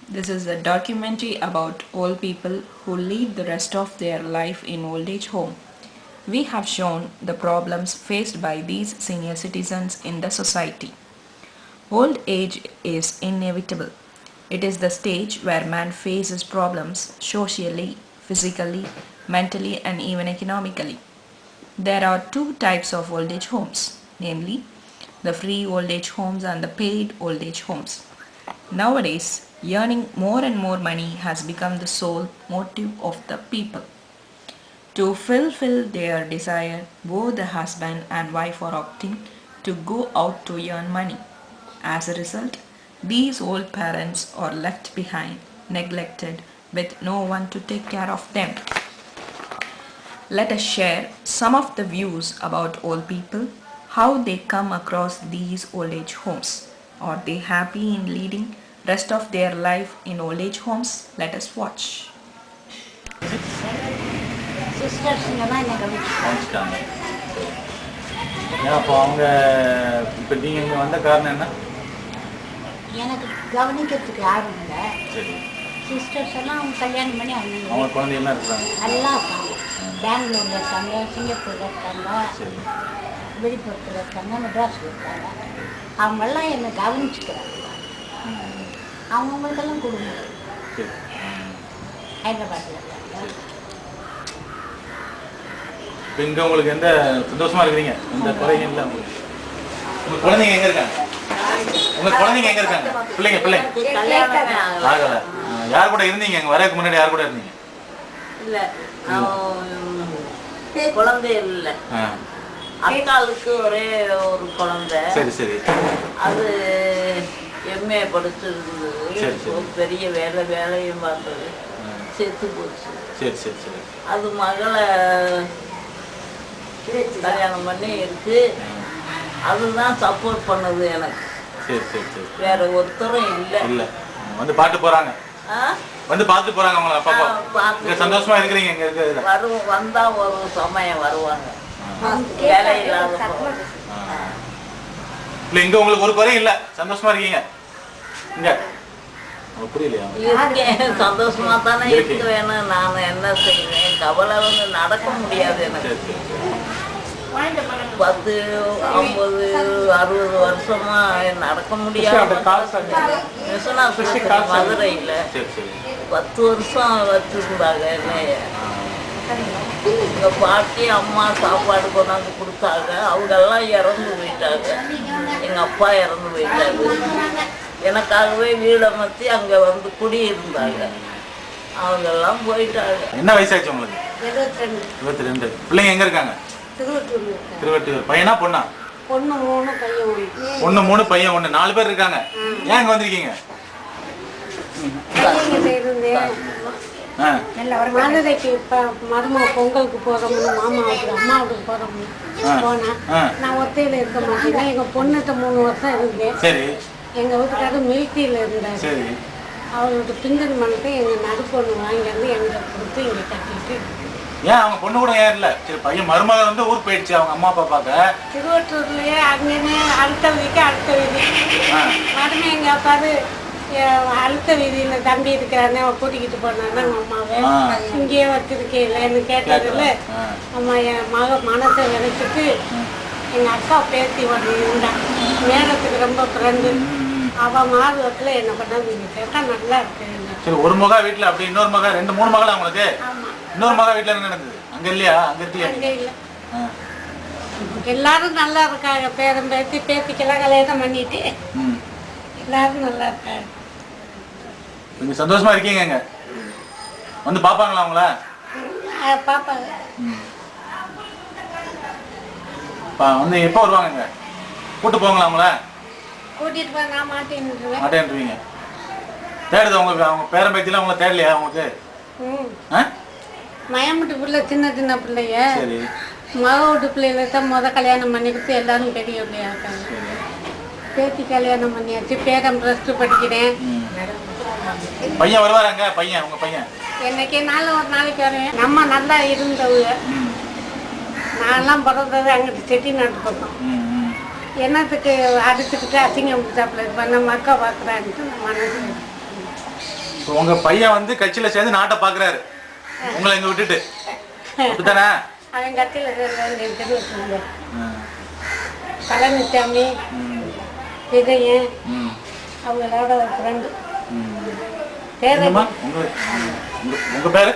This is a documentary about old people who lead the rest of their life in old age home. We have shown the problems faced by these senior citizens in the society. Old age is inevitable. It is the stage where man faces problems socially, physically, mentally, and even economically. There are two types of old age homes, namely the free old age homes and the paid old age homes. Nowadays, earning more and more money has become the sole motive of the people. To fulfill their desire, both the husband and wife are opting to go out to earn money. As a result, these old parents are left behind, neglected, with no one to take care of them. Let us share some of the views about old people, how they come across these old age homes. Are they happy in leading rest of their life in old age homes? Let us watch. சிஸ்டர்ஸுங்க தான் என்னை கவனிச்சிட்டாங்க. ஏன் அப்போ அவங்க இப்போ நீங்கள் இங்கே வந்த காரணம் என்ன? எனக்கு கவனிக்கிறதுக்கு யாரும் இல்லை. சரி, சிஸ்டர்ஸ் எல்லாம் அவங்க கல்யாணம் பண்ணி அவங்க அவங்க குழந்தையெல்லாம் இருக்கிறாங்க. நல்லா இருக்காங்க. பெங்களூரில் இருக்காங்க, சிங்கப்பூரில் இருக்காங்க, சரி, விழுப்புரத்தில் இருக்காங்க, மெட்ராஸில் இருக்காங்க. அவங்கெல்லாம் என்னை கவனிச்சுக்கிறாங்க. அவங்களுக்கெல்லாம் குடும்பம் சரி, ஹைதராபாத்தில் இருக்காங்க. இப்போ இங்கே உங்களுக்கு எந்த சந்தோஷமா இருக்கிறீங்க? எந்த குறையும் இல்லை உங்களுக்கு? உங்கள் குழந்தைங்க எங்கே இருக்காங்க? உங்கள் குழந்தைங்க எங்கே இருக்காங்க? பிள்ளைங்க ஆகலை. யார் கூட இருந்தீங்க? இங்கே வரதுக்கு முன்னாடி யார் கூட இருந்தீங்க? இல்லை, குழந்தை இல்லை. அக்காளுக்கு ஒரே ஒரு குழந்தை. சரி சரி. அது எம்ஏ படிச்சிருந்தது. சரி, சரி. பெரிய வேலையும் பார்த்தது, செத்து போச்சு. சரி சரி சரி. அது மகளை கல்யாணம் பண்ணி இருக்கு. அதுதான் சப்போர்ட் பண்ணுது எனக்கு. சரி சரி சரி. வேற ஒருத்தரும் இல்லை. இல்லை, வந்து பாட்டு போகிறாங்க, வந்து பார்த்துட்டு போகிறாங்க உங்களை அப்பா. இங்கே சந்தோஷமா இருக்கிறீங்க? இங்கே இருக்கிறது வந்தா ஒரு சமயம் வருவாங்க. வேலை இல்லாத இல்லை, இங்கே உங்களுக்கு ஒரு குறையும் இல்லை, சந்தோஷமா இருக்கீங்க இங்கே? புரியலையா? இருக்கேன், சந்தோஷமா தானே இருக்க வேணும். நான் என்ன செய்வேன்? கவலை வந்து நடக்க முடியாது எனக்கு. 10, 50, 60 வருஷமா நடக்க முடியாது. மதுரையில் 10 வருஷம் வச்சிருந்தாங்க என்னைய. எங்க பாட்டி அம்மா சாப்பாடு கொண்டாந்து கொடுத்தாங்க. அவங்கெல்லாம் இறந்து போயிட்டாங்க. எங்க அப்பா இறந்து போயிட்டாங்க. எனக்காகவே வீடை மாற்றி அங்கே வந்து குடியிருந்தாங்க. அவங்கெல்லாம் போயிட்டாங்க. என்ன வயசாச்சு உங்களுக்கு? 22. பிள்ளைங்க எங்க இருக்காங்க? திருவட்டூர். பையனா பொண்ணா? பொண்ணு 3 பையன் 1. பொண்ணு 3 பையன் 1. 4 பேர் இருக்காங்க. ஏன் இங்க வந்திருக்கீங்க? மதுரைக்கு இப்போ மருமக பொங்கலுக்கு போகிறோம்னு மாமா வீட்டுக்கு அம்மா வீட்டுக்கு போகிறோம்னு போனேன். நான் ஒத்தையில் இருக்க மாட்டேன். எங்கள் பொண்ணுகிட்ட 3 வருஷம் இருந்தேன். சரி. எங்கள் வீட்டுக்காரர் மிலிட்ரியில் இருந்தார். சரி. அவரோட பிங்கன் பண்ணிட்டு எங்கள் நடுப்பு ஒன்று வாங்கியாந்து எங்களை கொடுத்து இங்கே கட்டிட்டு. ஏன் அவங்க பொண்ணு கூட ஏன் இல்லை? சரி, பையன் மருமக வந்து ஊர் போயிடுச்சு அவங்க அம்மா அப்பா பார்க்க. திருவட்டூர்லேயே அங்கேன்னு அடுத்த வீதி மருமை எங்கள் அப்பாரு அடுத்த வீதியில் தம்பி இருக்கிறானே கூட்டிக்கிட்டு போனான்னா எங்கள் அம்மாவை இங்கேயே வச்சிருக்கேன்னு கேட்டதில்ல. அம்மா என் மனசை விளைச்சிட்டு எங்கள் அக்கா பேத்தி ஒன்று இருந்தான். மேடத்துக்கு ரொம்ப ஃப்ரெண்டு. அவள் மாதத்தில் என்ன பண்ணால் நீங்கள் கேட்டால் நல்லா இருக்கு. சரி, ஒரு மகா வீட்டில் அப்படி இன்னொரு மகா 2, 3 மகளா உங்களுக்கு? இன்னொரு மகா வீட்டில் என்ன நடந்தது? அங்கே இல்லையா? அங்கே இல்லை. எல்லாரும் நல்லா இருக்காங்க. பேரன் பேத்திக்கெல்லாம் கல்யாணம் பண்ணிட்டு எல்லாரும் நல்லா இருக்காங்க. கொஞ்சம் சந்தோஷமா இருக்கீங்க? இங்க வந்து பாப்பாங்களா அவங்கள? பாப்பாங்க. வந்து எப்போ வருவாங்க? கூட்டு போங்களா அவங்கள? கூட்டிட்டு போய் நான் மாட்டேன்ருவீங்க. தேடுது உங்களுக்கு? அவங்க பேரன் பேத்திலாம் அவங்கள தேடலையா உங்களுக்கு? மயம்பட்டு பிள்ளை சின்ன பிள்ளைய மக வீட்டு பிள்ளைகளை தான் கல்யாணம் பண்ணி கொடுத்து எல்லாரும் பெரிய பிள்ளையா இருக்காங்க. பேத்தி கல்யாணம் பண்ணியாச்சு. பேரன் +2 படிக்கிறேன். பையன் வருவாராங்க? பையன் உங்க பையன் என்னைக்கு ஒரு நாளைக்கு வருவேன். நம்ம நல்லா இருந்தவங்க. நான்லாம் பிறந்தது அங்கிட்டு செட்டிநாட்டு பக்கம். என்னத்துக்கு அடிச்சுக்கிட்டு அசிங்கம் பிடிச்சாப்புல இருப்பேன். நம்ம அக்கா பார்க்குறான்ட்டு மனசு உங்க பையன் வந்து கட்சியில சேர்ந்து நாட்டை பாக்குறாரு உங்களை இங்க விட்டுட்டு அப்படித்தானே? அவன் கட்சியில் இருக்கிற பழனிசாமி விஜயன் அவங்களோட ஒரு ஃப்ரெண்டு. உங்க பேரு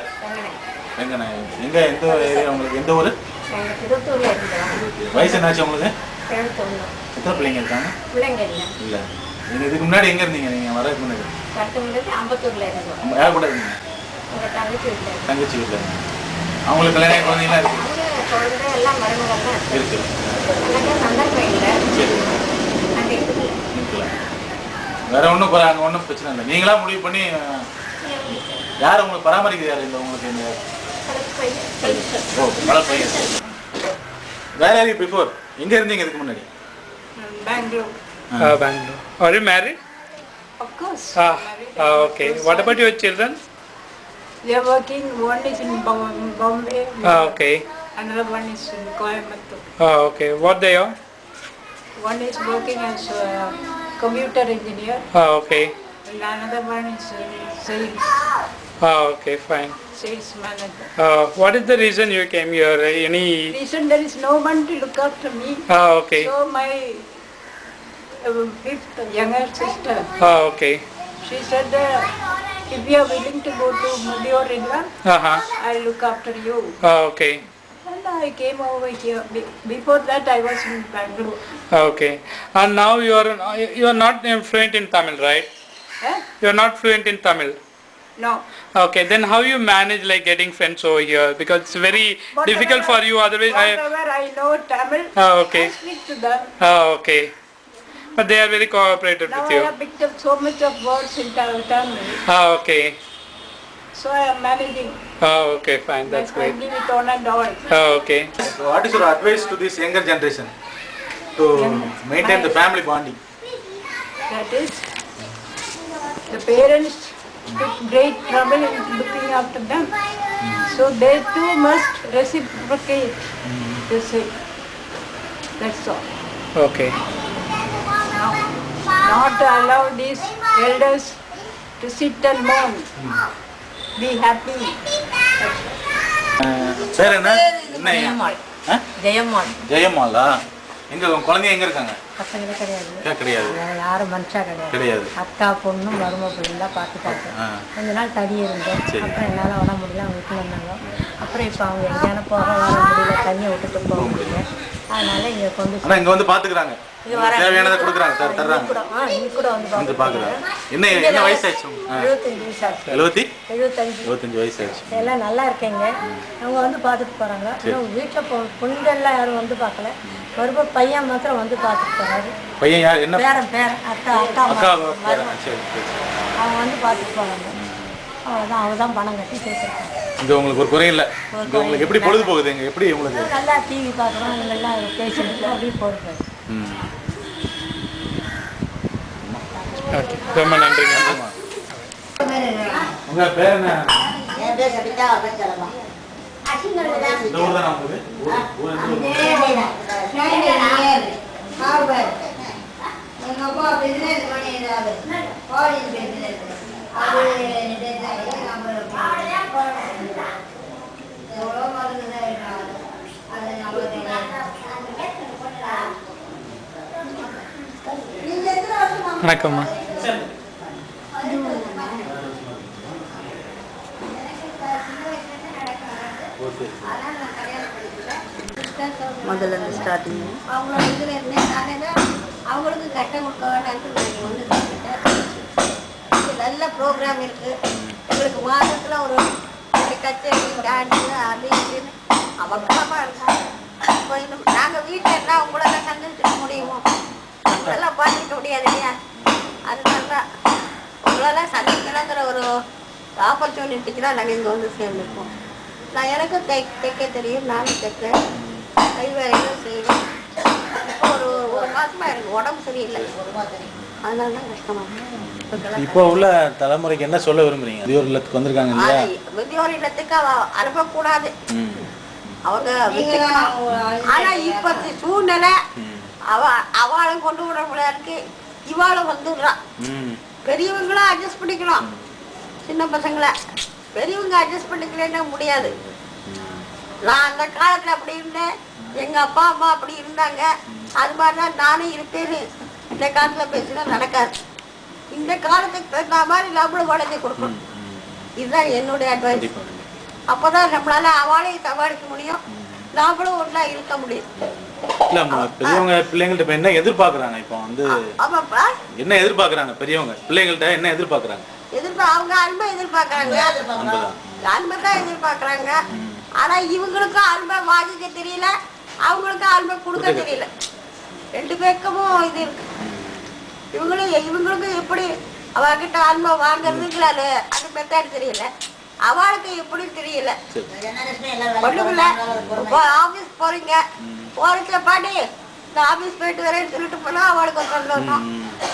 எங்க எந்த ஏரியா உங்களுக்கு? எந்த ஊரு? திருத்தூர்ல இருக்கிறோம். வயசு என்னாச்சு உங்களுக்கு? எத்தனை பிள்ளைங்க இருக்காங்க? பிள்ளைங்க இல்லை. இல்ல நீங்க இதுக்கு முன்னாடி எங்க இருந்தீங்க? நீங்க வரதுக்கு முன்னாடி அம்பத்தூர்ல இருந்தோம். யார் கூட இருந்தீங்க? தங்கச்சி வீட்டில். தங்கச்சி வீட்டுல. அவங்களுக்கு கல்யாணம் குழந்தைங்களா இருக்கு? குழந்தை எல்லாம் மருமகள் தான் இருக்கு. சந்தர்ப்பம் இல்லை. சரி. அங்கே இருக்குது. வேற ஒன்றும் அங்கே ஒன்றும் பிரச்சனை இல்லை. நீங்களா முடிவு பண்ணி யார் உங்களுக்கு பராமரிக்கிறது? யார் இல்லை உங்களுக்கு? இந்த ஓ மழை பையன். வேற யாரு பிஃபோர் எங்க இருந்தீங்க இதுக்கு முன்னாடி? Bangalore. Bangalore. Are you married? Of course. Okay. What about your children? They are working. One is in Bombay. Okay. Another one is in Coimbatore. Okay. What they are? One is working as a computer engineer. Okay. And another one is sales. Okay, fine. Sales manager. What is the reason you came here? Any? Reason there is no one to look after me. Okay. So my fifth younger sister, Okay. she said, if you are willing to go to Mudiorinla, I'll look after you. Okay. And I came over here. Before that I was in Bangalore. Okay. And now you are not fluent in Tamil, right? You are not fluent in Tamil. No. Okay. Then how you manage like getting friends over here? Because it's very difficult for you. Otherwise, Whatever I know Tamil, okay. I speak to them. Okay. But they are very cooperative Now with I you. have picked up so much of words in Tamil. Okay. So I am managing. Okay, fine. That's my great. family with on and all. Okay. So what is your advice to this younger generation to maintain the family bonding? That is, the parents took great trouble in looking after them. So they too must reciprocate the same. That's all. Okay. Not to allow these elders to sit and mourn. Be happy. பேர் என்ன? என்ன? ஜெயம்மாள். ஜெயம்மாளா? எங்க உங்க குழந்தைங்க எங்க இருக்காங்க? பசங்களே கிடையாது. கிடையாது. யாரும் மனுஷா கிடையாது. கிடையாது. அக்கா பொண்ணும் மருமகளும் தான் பார்த்துட்டாங்க. கொஞ்ச நாள் தடி இருந்தோம். அப்புறம் என்னால் வர முடியல, அவங்க வீட்டில் இருந்தாங்க. அப்புறம் இப்போ அவங்க எங்கேயான போக வர முடியல, தண்ணியை விட்டுட்டு போக முடியல. அதனால இங்கே கொண்டு ஆனா இங்க வந்து பாத்துக்கறாங்க. தேவையானதை கொடுக்குறாங்க, தர்றாங்க. இங்கே கூட வந்து பாக்குறாங்க. என்ன வயசு ஆச்சு? 75 வயசு ஆச்சு. 75 வயசு ஆச்சு. எல்லாம் நல்லா இருக்கேங்க. அவங்க வந்து பார்த்துட்டு போகிறாங்க. ஆனால் வீட்டில் பொண்ணுங்கள்லாம் யாரும் வந்து பார்க்கல. ஒரு பையன் மாத்திரம் வந்து பார்த்துட்டு போகிறாரு. பையன் யார்? என்ன பேரன் அக்கா சரி. அவங்க வந்து பார்த்துட்டு போகிறாங்க. அவ்வளோதான். அவங்க தான் பணம் கட்டி சேர்த்துருக்காங்க. இங்க உங்களுக்கு ஒரு குறை இல்லை. இங்க உங்களுக்கு எப்படி பொழுது போகுது? இங்க எப்படி உங்களுக்கு? நல்லா டிவி பார்க்குறோம். இவங்கெல்லாம் பேசிட்டு அப்படியே போடுறது. Okay. ரொம்ப நன்றிங்க. உங்க பேர் என்ன? என் பேர் கவிதா அபச்சலமா. இந்த ஊர் தானே உங்களுக்கு? ஊர் எங்க அப்பா பிசினஸ் பண்ணிடுறாரு. Foreign business. அது எவ்வளோ மருந்து அது நம்மளுக்கு வணக்கம்மா. முதல்ல இருந்து ஸ்டார்டிங் அவங்களோட இதில் இருந்தேன். நானே தான் அவங்களுக்கு கட்ட கொடுக்க வேண்டாம்னு நான் வந்து நல்ல ப்ரோக்ராம் இருக்குது. எங்களுக்கு மாதத்தில் ஒரு கச்சேரி டான்ஸு அது இதுன்னு அவசரமாக இருக்காங்க. போயிடும். நாங்கள் வீட்டில் இருந்தால் உங்களெல்லாம் சந்திச்சுக்க முடியுமோ? உங்களெல்லாம் பார்த்துக்க முடியாது இல்லையா? அதனால தான் உங்களெல்லாம் சந்திக்கலாங்கிற ஒரு ஆப்பர்ச்சுனிட்டிக்கு தான் நாங்கள் இங்கே வந்து சேர்ந்துருக்கோம். நான் எனக்கும் தைக்க தெரியும். நானும் தைக்கிறேன். கை வேலைகளும் செய்வேன். இப்போ ஒரு மாதமாக எனக்கு உடம்பு சரியில்லை. அதனால தான் கஷ்டமாக. இப்போ உள்ள தலைமுறைக்கு என்ன சொல்ல விரும்புறீங்க? முதியோர் இல்லத்துக்கு வந்திருக்காங்க இல்லையா? முதியோர் இல்லத்துக்கு அனுப்பக்கூடாது. அவங்க விட்டுக்கணும். ஆனா இப்ப சூழ்நிலை அவளும் கொண்டு விட முடியாது. இவாளும் வந்துடுறான். பெரியவங்களும் அட்ஜஸ்ட் பண்ணிக்கணும். சின்ன பசங்களை பெரியவங்க அட்ஜஸ்ட் பண்ணிக்கலன்னா முடியாது. நான் அந்த காலத்தில் அப்படி இருந்தேன், எங்கள் அப்பா அம்மா அப்படி இருந்தாங்க, அது மாதிரி தான் நானும் இருப்பேன்னு இந்த காலத்தில் பேசினா நடக்காது. இந்த காலத்துக்கு தகுந்த மாதிரி நம்மளும் வளர்ச்சி கொடுக்கணும். இதுதான் என்னுடைய அட்வைஸ். அப்போ தான் நம்மளால அவளையும் சமாளிக்க முடியும், நாமளும் ஒன்றா இருக்க முடியும். இல்ல பெரியவங்க பிள்ளைங்கள்ட்ட இப்ப என்ன எதிர்பார்க்கறாங்க? இப்போ வந்து ஆமாப்பா, என்ன எதிர்பார்க்கறாங்க பெரியவங்க பிள்ளைங்கள்ட்ட என்ன எதிர்பார்க்கறாங்க? அவங்க அன்பை எதிர்பார்க்கறாங்க, அன்பை தான் எதிர்பார்க்கறாங்க. ஆனா இவங்களுக்கும் அன்பை வாங்கிக்க தெரியல, அவங்களுக்கும் அன்பை கொடுக்க தெரியல. ரெண்டு பேருக்கும் இது இருக்கு. இவங்களுக்கும் எப்படி அவகிட்ட அன்பை வாங்கறதுங்களால அது மெத்தட் தெரியல, அவளுக்கு எப்படி தெரியல. ஒண்ணுமில்ல, ஆபீஸ் போறீங்க, போறதுல பாட்டி இந்த ஆபீஸ் போயிட்டு வரேன்னு சொல்லிட்டு போனா அவளுக்கு ஒரு சந்தோஷம்.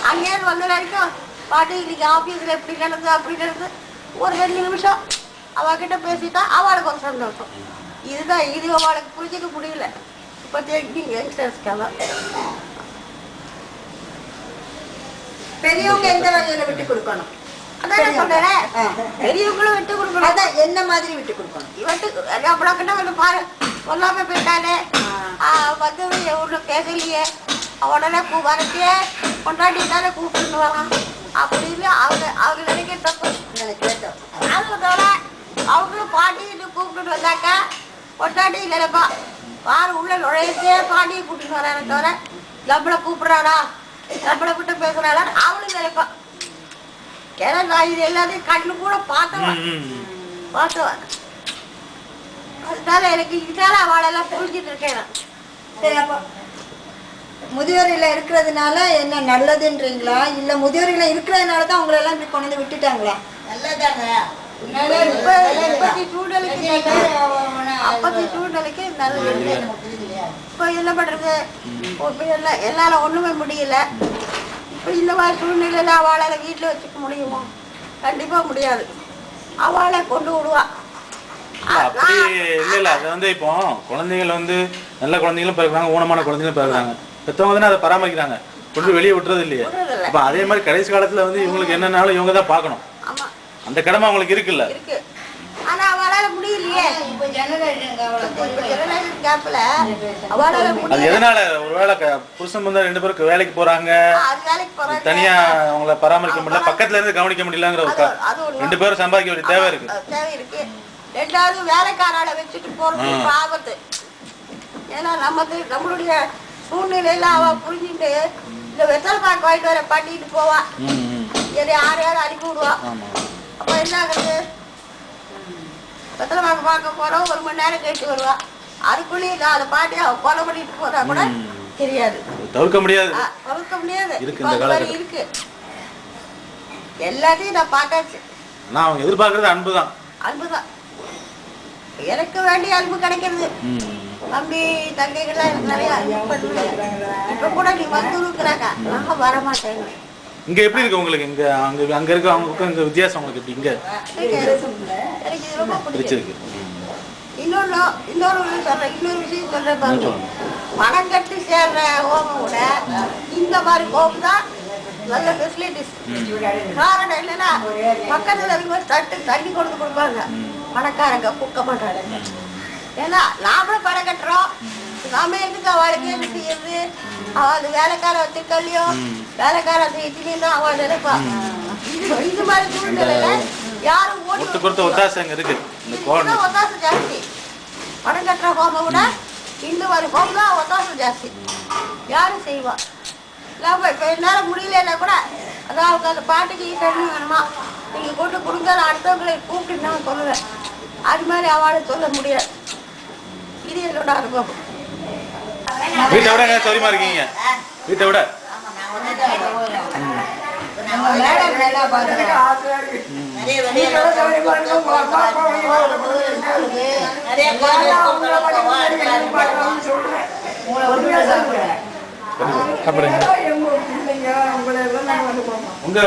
அங்கேயிருந்து வந்த வரைக்கும் பாட்டி இன்னைக்கு ஆபீஸ்ல எப்படி நடந்தது அப்படி நடந்தது ஒரு 2 நிமிஷம் அவகிட்ட பேசிட்டா அவளுக்கு ஒரு சந்தோஷம். இதுதான் இது அவளுக்கு புரிஞ்சுக்க முடியல இப்போதைக்கு யங்ஸ்டர்ஸ்க்காக. பெரியவங்க எந்த வகையில விட்டு கொடுக்கணும்? அதான் சொல்றேன், பெரியவங்களும் விட்டு கொடுக்கணும். அதான் என்ன மாதிரி விட்டு கொடுக்கணும்? விட்டு அவ்வளோக்கிட்ட வந்து பாரு, சொல்லாம போயிட்டானே, வந்து ஒன்றும் பேசலையே, உடனே வரச்சே கொண்டாடி தானே கூப்பிட்டு வரான் அப்படின்னு அவங்க நினைக்க தப்பு. கேட்டோம் அதை தவிர அவங்களும் பாட்டின்னு கூப்பிட்டு வந்தாக்கா கொண்டாடி நினைப்பா, பாரு உள்ள நுழையச்சே பாட்டியை கூப்பிட்டு வரானே தவிர நம்மளை கூப்பிடுறானா நம்மளை விட்டு பேசுறானா அவளும் நினைப்பான். ஏன்னா நான் இது எல்லாத்தையும் கண்ணு கூட பார்த்தவன். அதனால எனக்கு இதனால அவளெல்லாம் புரிஞ்சுட்டு இருக்கேன். சரி, அப்போ முதியோரில் இருக்கிறதுனால என்ன நல்லதுன்றீங்களா, இல்ல முதியோரில் இருக்கிறதுனால தான் உங்களை எல்லாம் இப்படி கொண்டு வந்து விட்டுட்டாங்களா? இப்பத்தி சூழ்நிலைக்கு நல்லது. இப்போ என்ன பண்றது, என்னால ஒண்ணுமே முடியல. இப்போ இந்த மாதிரி சூழ்நிலையில அவளால வீட்டுல வச்சுக்க முடியுமோ? கண்டிப்பா முடியாது. அவளை கொண்டு விடுவா. அப்படி இல்ல அது வந்து இப்போ குழந்தைகள் வந்து நல்ல குழந்தைகளும் பிறகுறாங்க, ஊனமான குழந்தைகளும் பிறகுறாங்க. பெற்றவங்க தானே அதை பராமரிக்கிறாங்க, கொண்டு வெளியே விட்டுறது இல்லையே. அப்ப அதே மாதிரி கடைசி காலத்துல வந்து இவங்களுக்கு என்னன்னாலும் இவங்க தான் பார்க்கணும். ஆமா, அந்த கடமை அவங்களுக்கு இருக்குல்ல. இருக்கு. ஆனா அவளால முடியலையே. இப்போ ஜெனரேஷன் கேப்ல அவளால அது முடியல. எதனால? ஒருவேளை புருஷன் வந்து 2 பேருக்கு வேலைக்கு போறாங்க, அது வேலைக்கு போறாங்க, தனியா அவங்கள பராமரிக்க முடியல, பக்கத்துல இருந்து கவனிக்க முடியலங்கிற ஒரு 2 பேரும் சம்பாதிக்க வேண்டிய தேவை இருக்கு. தேவை இருக்கு. ரெண்டாவது வேலைக்காரால வச்சுட்டு போறது ஆபத்து. ஏன்னா நம்மளுடைய சூழ்நிலையில அவ புரிஞ்சுட்டு இந்த வெத்தலை பாக்கு வாங்கிட்டு வர பண்ணிட்டு போவா, யாரையாவது அனுப்பி விடுவா. அப்ப என்ன ஆகுது, வெத்தலை பாக்கு பார்க்க போறோம், 1 மணி நேரம் கழிச்சு வருவா. அதுக்குள்ளேயே நான் அதை பாட்டி அவ கொலை பண்ணிட்டு போறா கூட தெரியாது. தவிர்க்க முடியாது, தவிர்க்க முடியாது. இருக்கு. எல்லாத்தையும் நான் பார்த்தாச்சு. நான் அவங்க எதிர்பார்க்கறது அன்புதான். அன்புதான் எனக்கு வேண்டிய அன்பு கிடைக்கிறது. தம்பி தங்கைகள்லாம் எனக்கு நிறைய அன்பு பண்ணுறாங்க. இப்போ கூட நீ வந்துருக்குறாங்க, நாங்கள் வரமாட்டேங்க. இங்க எப்படி இருக்கு உங்களுக்கு? இங்க அங்க இருக்க அவங்களுக்கு இங்க வித்தியாசம் உங்களுக்கு எப்படி? இங்க எனக்கு இது ரொம்ப பிடிச்சிருக்கு. இன்னொரு விஷயம் சொல்றேன் பாருங்க. பணம் கட்டி சேர்ற ஹோமம் கூட இந்த மாதிரி ஹோம் தான் நல்ல ஃபெசிலிட்டிஸ். காரணம் என்னன்னா பக்கத்துல இருக்கும்போது தண்ணி கொடுத்து கொடுப்பாங்க, பணக்காரங்க குக்க மாட்டாங்க. ஏன்னா நாமளும் பணம் கட்டுறோம், நாம எதுக்கு அவளுக்கு எது செய்யுது, அவள் வேலைக்கார வச்சுக்கலையோ வேலைக்கார செய்யணும் அவள் நினைப்பான். இது மாதிரி சூழ்நிலையில யாரும் ஒட்டு கொடுத்த ஒத்தாசை அங்க இருக்கு. ஒத்தாசை ஜாஸ்தி. பணம் கட்டுற ஹோம விட இந்த மாதிரி ஹோம் தான் ஒத்தாசை ஜாஸ்தி. யாரும் செய்வா. இல்லாம இப்ப என்னால முடியலன்னா கூட அதான் அவங்க அந்த பாட்டுக்கு தண்ணி வேணுமா நீங்க கூட்டு கொடுங்க, அடுத்தவங்களை கூப்பிட்டு நான் சொல்லுவேன். அது மாதிரி அவளை சொல்ல முடியாது. இது என்னோட அனுபவம். வீட்டை விட என்ன சௌரியமா இருக்கீங்க? வீட்டை விட உங்க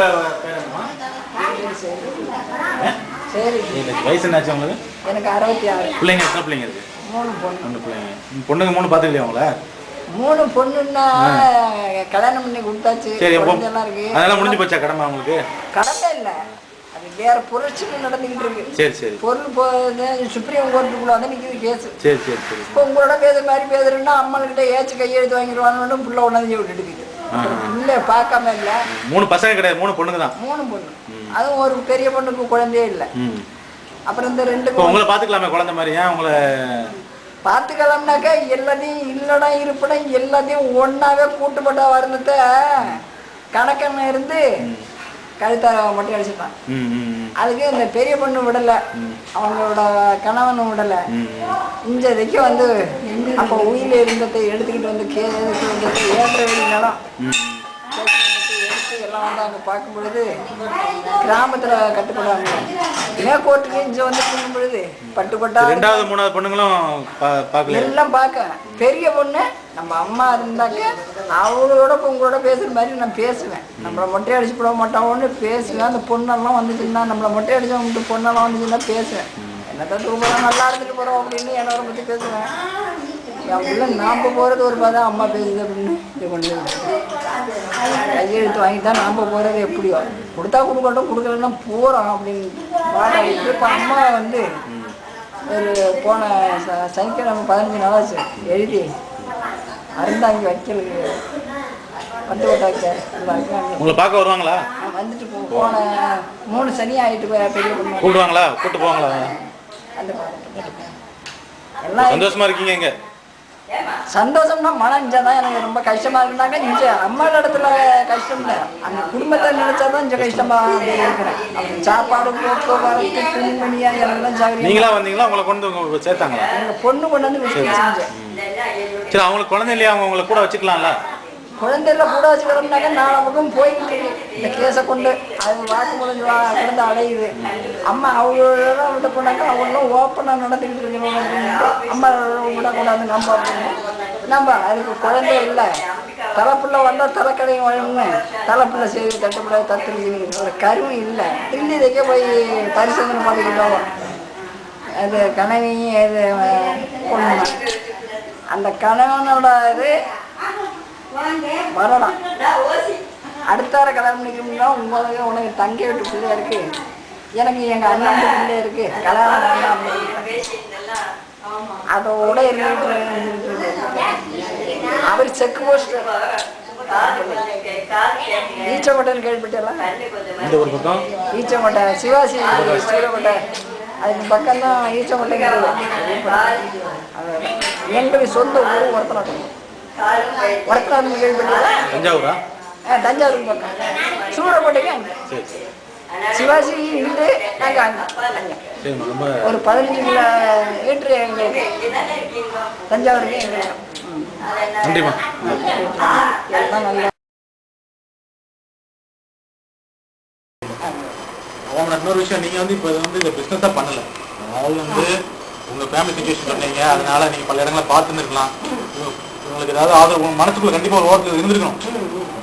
வயசு என்னாச்சு உங்களுக்கு? எனக்கு 66. பிள்ளைங்க எத்தனை பிள்ளைங்க இருக்கு? 3 பிள்ளைங்க. பொண்ணுங்க 3 பாத்துக்கலையா உங்களை? 3 பொண்ணுன்னா கல்யாணம் பண்ணி கொடுத்தாச்சு. சரி, குழந்தைலாம் இருக்கு. அதெல்லாம் முடிஞ்சு போச்சா கடமை உங்களுக்கு? கடமை இல்லை, அது வேற புரட்சிகள் நடந்துகிட்டு இருக்கு. சரி சரி பொருள் சுப்ரீம் கோர்ட்டுக்குள்ள வந்து நிற்கிது கேஸ். சரி சரி சரி. இப்போ உங்களோட பேசுற மாதிரி பேசுறேன்னா அம்மாக்கிட்ட ஏச்சு கையெழுத்து வாங்கிடுவாங்கன்னு புள்ள உடனே விட்டுட்டு இல்லை பார்க்காம இல்லை. 3 பசங்க கிடையாது, 3 பொண்ணுங்க தான். 3 பொண்ணு, அதுவும் ஒரு பெரிய பொண்ணுக்கு குழந்தையே இல்லை. அப்புறம் இந்த 2 உங்களை பார்த்துக்கலாமே குழந்தை மாதிரி, ஏன் உங்களை பார்த்துக்கலாம்னாக்கா எல்லாத்தையும் இல்லைனா இருப்பிடம் எல்லாத்தையும் ஒன்றாவே கூட்டுப்பட்ட வருணத்தை கணக்கன்னு இருந்து கழுத்தை மட்டும் அடிச்சுட்டான். அதுக்கு இந்த பெரிய பொண்ணு விடலை, அவங்களோட கணவனும் விடலை. இஞ்சதைக்கு வந்து அப்போ உயிரில் இருந்ததை எடுத்துக்கிட்டு வந்து ஏற்ற வெளி நிலம் எடுத்து எல்லாம் வந்து அங்கே பார்க்கும் பொழுது கிராமத்தில் கட்டுப்படுவாங்க. மேற்கோட்டுக்கு இங்கே வந்து கும்பிடும் பொழுது பட்டுப்பட்டா 2வது 3வது பொண்ணுங்களும் பார்க்கல, எல்லாம் பார்க்க. பெரிய பொண்ணு நம்ம அம்மா இருந்தாக்க அவங்களோட உங்களோட பேசுகிற மாதிரி நான் பேசுவேன். நம்மளை மொட்டை அடிச்சு போட மாட்டாவோன்னு பேசுவேன். அந்த பொண்ணெல்லாம் வந்துச்சுன்னா நம்மளை மொட்டை அடிச்சவங்க பொண்ணெல்லாம் வந்துச்சுன்னா பேசுவேன். என்னதான் தூக்கம் நல்லா இருந்துட்டு போகிறோம் அப்படின்னு என்னோட பற்றி பேசுவேன். என் பிள்ளை நாம் போகிறது ஒரு பார்த்தா அம்மா பேசுது அப்படின்னு இது கொண்டு கையெழுத்து வாங்கி தான் நாம் போகிறது. எப்படியோ கொடுத்தா கொடுக்கட்டும், கொடுக்கலன்னா போகிறோம் அப்படின்னு பாட்டு. இப்போ அம்மா வந்து ஒரு போன சனிக்கிழமை 15 நாளாச்சு எழுதி அருந்தாங்கி வைக்கலுக்கு வந்து விட்டாக்க உங்களை பார்க்க வருவாங்களா? வந்துட்டு போன 3 சனி ஆகிட்டு பெரிய பொண்ணு கூப்பிடுவாங்களா? கூப்பிட்டு போவாங்களா? அந்த எல்லாம் சந்தோஷமா இருக்கீங்க? இங்க சந்தோஷம்னா மனம் இங்கே தான் எனக்கு ரொம்ப கஷ்டமாக இருந்தாங்க. இங்கே அம்மா இடத்துல கஷ்டம் இல்லை, அந்த குடும்பத்தை நினைச்சா தான் இங்கே கஷ்டமாக இருக்கிறேன். அவங்க சாப்பாடு போட்டு வரத்து துணிமணியாக எல்லாம் சாப்பிடுங்க. நீங்களா வந்தீங்களா? உங்களை கொண்டு சேர்த்தாங்களா? எங்கள் பொண்ணு கொண்டு வந்து வச்சு செஞ்சேன். சரி, அவங்களுக்கு குழந்தை இல்லையா? அவங்க உங்களை கூட வச்சுக்கலாம்ல? குழந்தைல கூட வச்சுக்கிறோம்னாக்க 4 பக்கம் போய்கிட்டு இருக்கு இந்த கேஸை கொண்டு. அது வாக்குமூலம் குழந்தை அடையுது. அம்மா அவங்களோட விட்டு போனாக்கா அவங்களும் ஓப்பனாக நடந்துக்கிட்டு இருக்கணும். அம்மா விடக்கூடாது நம்ம அதுக்கு குழந்தை இல்லை. தலைப்புள்ள வந்தால் தலைக்கடையும் வழங்குங்க, தலைப்புள்ள செய்தி தட்டுப்பட தத்து ஒரு கருவும் இல்லை. தில்லிதைக்கே போய் பரிசோதனை பண்ணிக்கிட்டோம். அது கணவையும் இது பொண்ணு அந்த கணவனோட இது வரலாம். அடுத்தார கல்யாணம் பண்ணிக்கணும்னா உங்களுக்கு உனக்கு தங்கை விட்டு பிள்ளை இருக்கு, எனக்கு எங்கள் அண்ணன் பிள்ளை இருக்கு, கல்யாணம் வேண்டாம் அதோட இருந்துட்டு அவர் செக் போஸ்ட் ஈச்சக்கோட்டைன்னு கேள்விப்பட்டலாம். ஈச்சக்கோட்டை சிவாசி சூரக்கோட்டை அதுக்கு பக்கம்தான் ஈச்சக்கோட்டைங்கிறது. எங்களுக்கு சொந்த ஊர் ஒருத்தநாட்டம். ஒருத்தநாட்டம் கேள்விப்பட்டீங்களா? தஞ்சாவூரா? தஞ்சாவூருக்கு பக்கம் சூரக்கோட்டைக்கு அங்கே சிவாசி இருந்து நாங்கள் அங்கே ஒரு 15 கிலோமீட்டர் எங்களுக்கு தஞ்சாவூருக்கு எங்களுக்கு. நன்றிம்மா. எல்லாம் நல்லா அவங்க இன்னொரு விஷயம், நீங்கள் வந்து இப்போ வந்து இந்த பிஸ்னஸாக பண்ணலை. அதாவது வந்து உங்கள் ஃபேமிலி சுச்சுவேஷன் சொன்னீங்க, அதனால நீங்கள் பல இடங்களை பார்த்துன்னு இருக்கலாம். உங்களுக்கு ஏதாவது ஆதரவு உங்கள் மனசுக்குள்ள கண்டிப்பாக ஒரு ஓரத்தில் இருந்திருக்கணும்.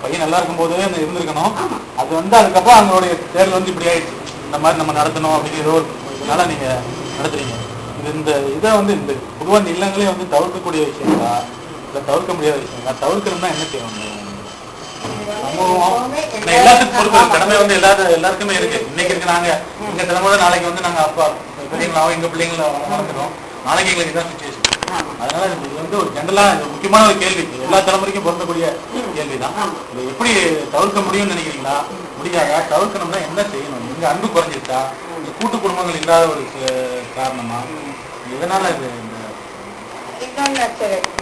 பையன் நல்லா இருக்கும்போது இருந்திருக்கணும். அது வந்து அதுக்கப்புறம் அவங்களுடைய தேர்தல் வந்து இப்படி ஆயிடுச்சு, இந்த மாதிரி நம்ம நடத்தணும் அப்படிங்கிற ஒரு இதனால நீங்கள் நடத்துறீங்க. இந்த இதை வந்து இந்த பொதுவாக இந்த இல்லங்களே வந்து தவிர்க்கக்கூடிய விஷயங்களா இல்லை தவிர்க்க முடியாத விஷயங்களா? தவிர்க்கணும்னா என்ன செய்வாங்க? எல்லாத்துக்கும் பொறுப்பு கடமை வந்து எல்லாருக்குமே இருக்கு. இன்னைக்கு இருக்கு, நாங்க எங்க தலைமுறை நாளைக்கு வந்து நாங்க அப்பா பிள்ளைங்களாவும் எங்க பிள்ளைங்கள வளர்க்கிறோம். நாளைக்கு எங்களுக்கு இதான் சுச்சுவேஷன். அதனால இது வந்து ஒரு ஜென்ரலா முக்கியமான ஒரு கேள்வி, எல்லா தலைமுறைக்கும் பொருந்தக்கூடிய கேள்விதான். இதை எப்படி தவிர்க்க முடியும்னு நினைக்கிறீங்களா? முடியாதா? தவிர்க்கணும்னா என்ன செய்யணும்? இங்க அன்பு குறைஞ்சிருச்சா? இந்த கூட்டு குடும்பங்கள் இல்லாத ஒரு காரணமா? இதனால இது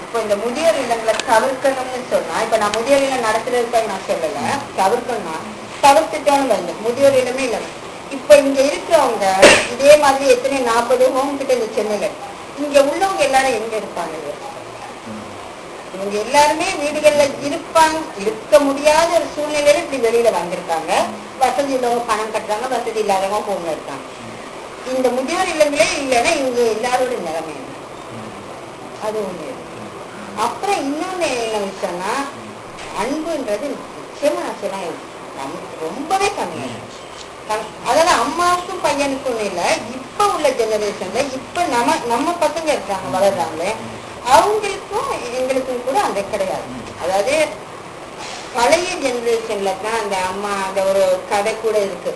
இப்போ இந்த முதியோர் இல்லங்களை தவிர்க்கணும்னு சொன்னா, இப்ப நான் முதியோர் இல்லம் நடத்துறதுக்கு நான் சொல்லல, தவிர்க்கணும்னா தவிர்த்துட்டோன்னு வந்து முதியோர் இல்லமே இல்லை. இப்ப இங்க இருக்கிறவங்க இதே மாதிரி எத்தனை 40 ஹோம் கிட்ட இந்த சென்னையில இங்க உள்ளவங்க எல்லாரும் எங்க இருப்பாங்க? இவங்க எல்லாருமே வீடுகள்ல இருக்க முடியாத ஒரு சூழ்நிலையில இப்படி வெளியில வந்திருக்காங்க. வசதி உள்ளவங்க பணம் கட்டுறாங்க, வசதி இல்லாதவங்க ஹோம்ல இருக்காங்க. இந்த முதியோர் இல்லங்களே இல்லைன்னா இவங்க எல்லாரோட நிலைமை அது ஒண்ணு. அப்புறம் இன்னொன்னு என்ன விஷயம்னா, அன்புன்றது நிச்சயமா ரொம்பவே கம்மியாயிடும். அதெல்லாம் அம்மாவுக்கும் பையனுக்கும் இல்லை. இப்ப உள்ள ஜெனரேஷன்ல இப்ப நம்ம பசங்க இருக்காங்க வளர்றாங்களே, அவங்களுக்கும் எங்களுக்கும் கூட அந்த கிடையாது. அதாவது பழைய ஜெனரேஷன்ல தான் அந்த அம்மா அந்த ஒரு கதை கூட இருக்கு.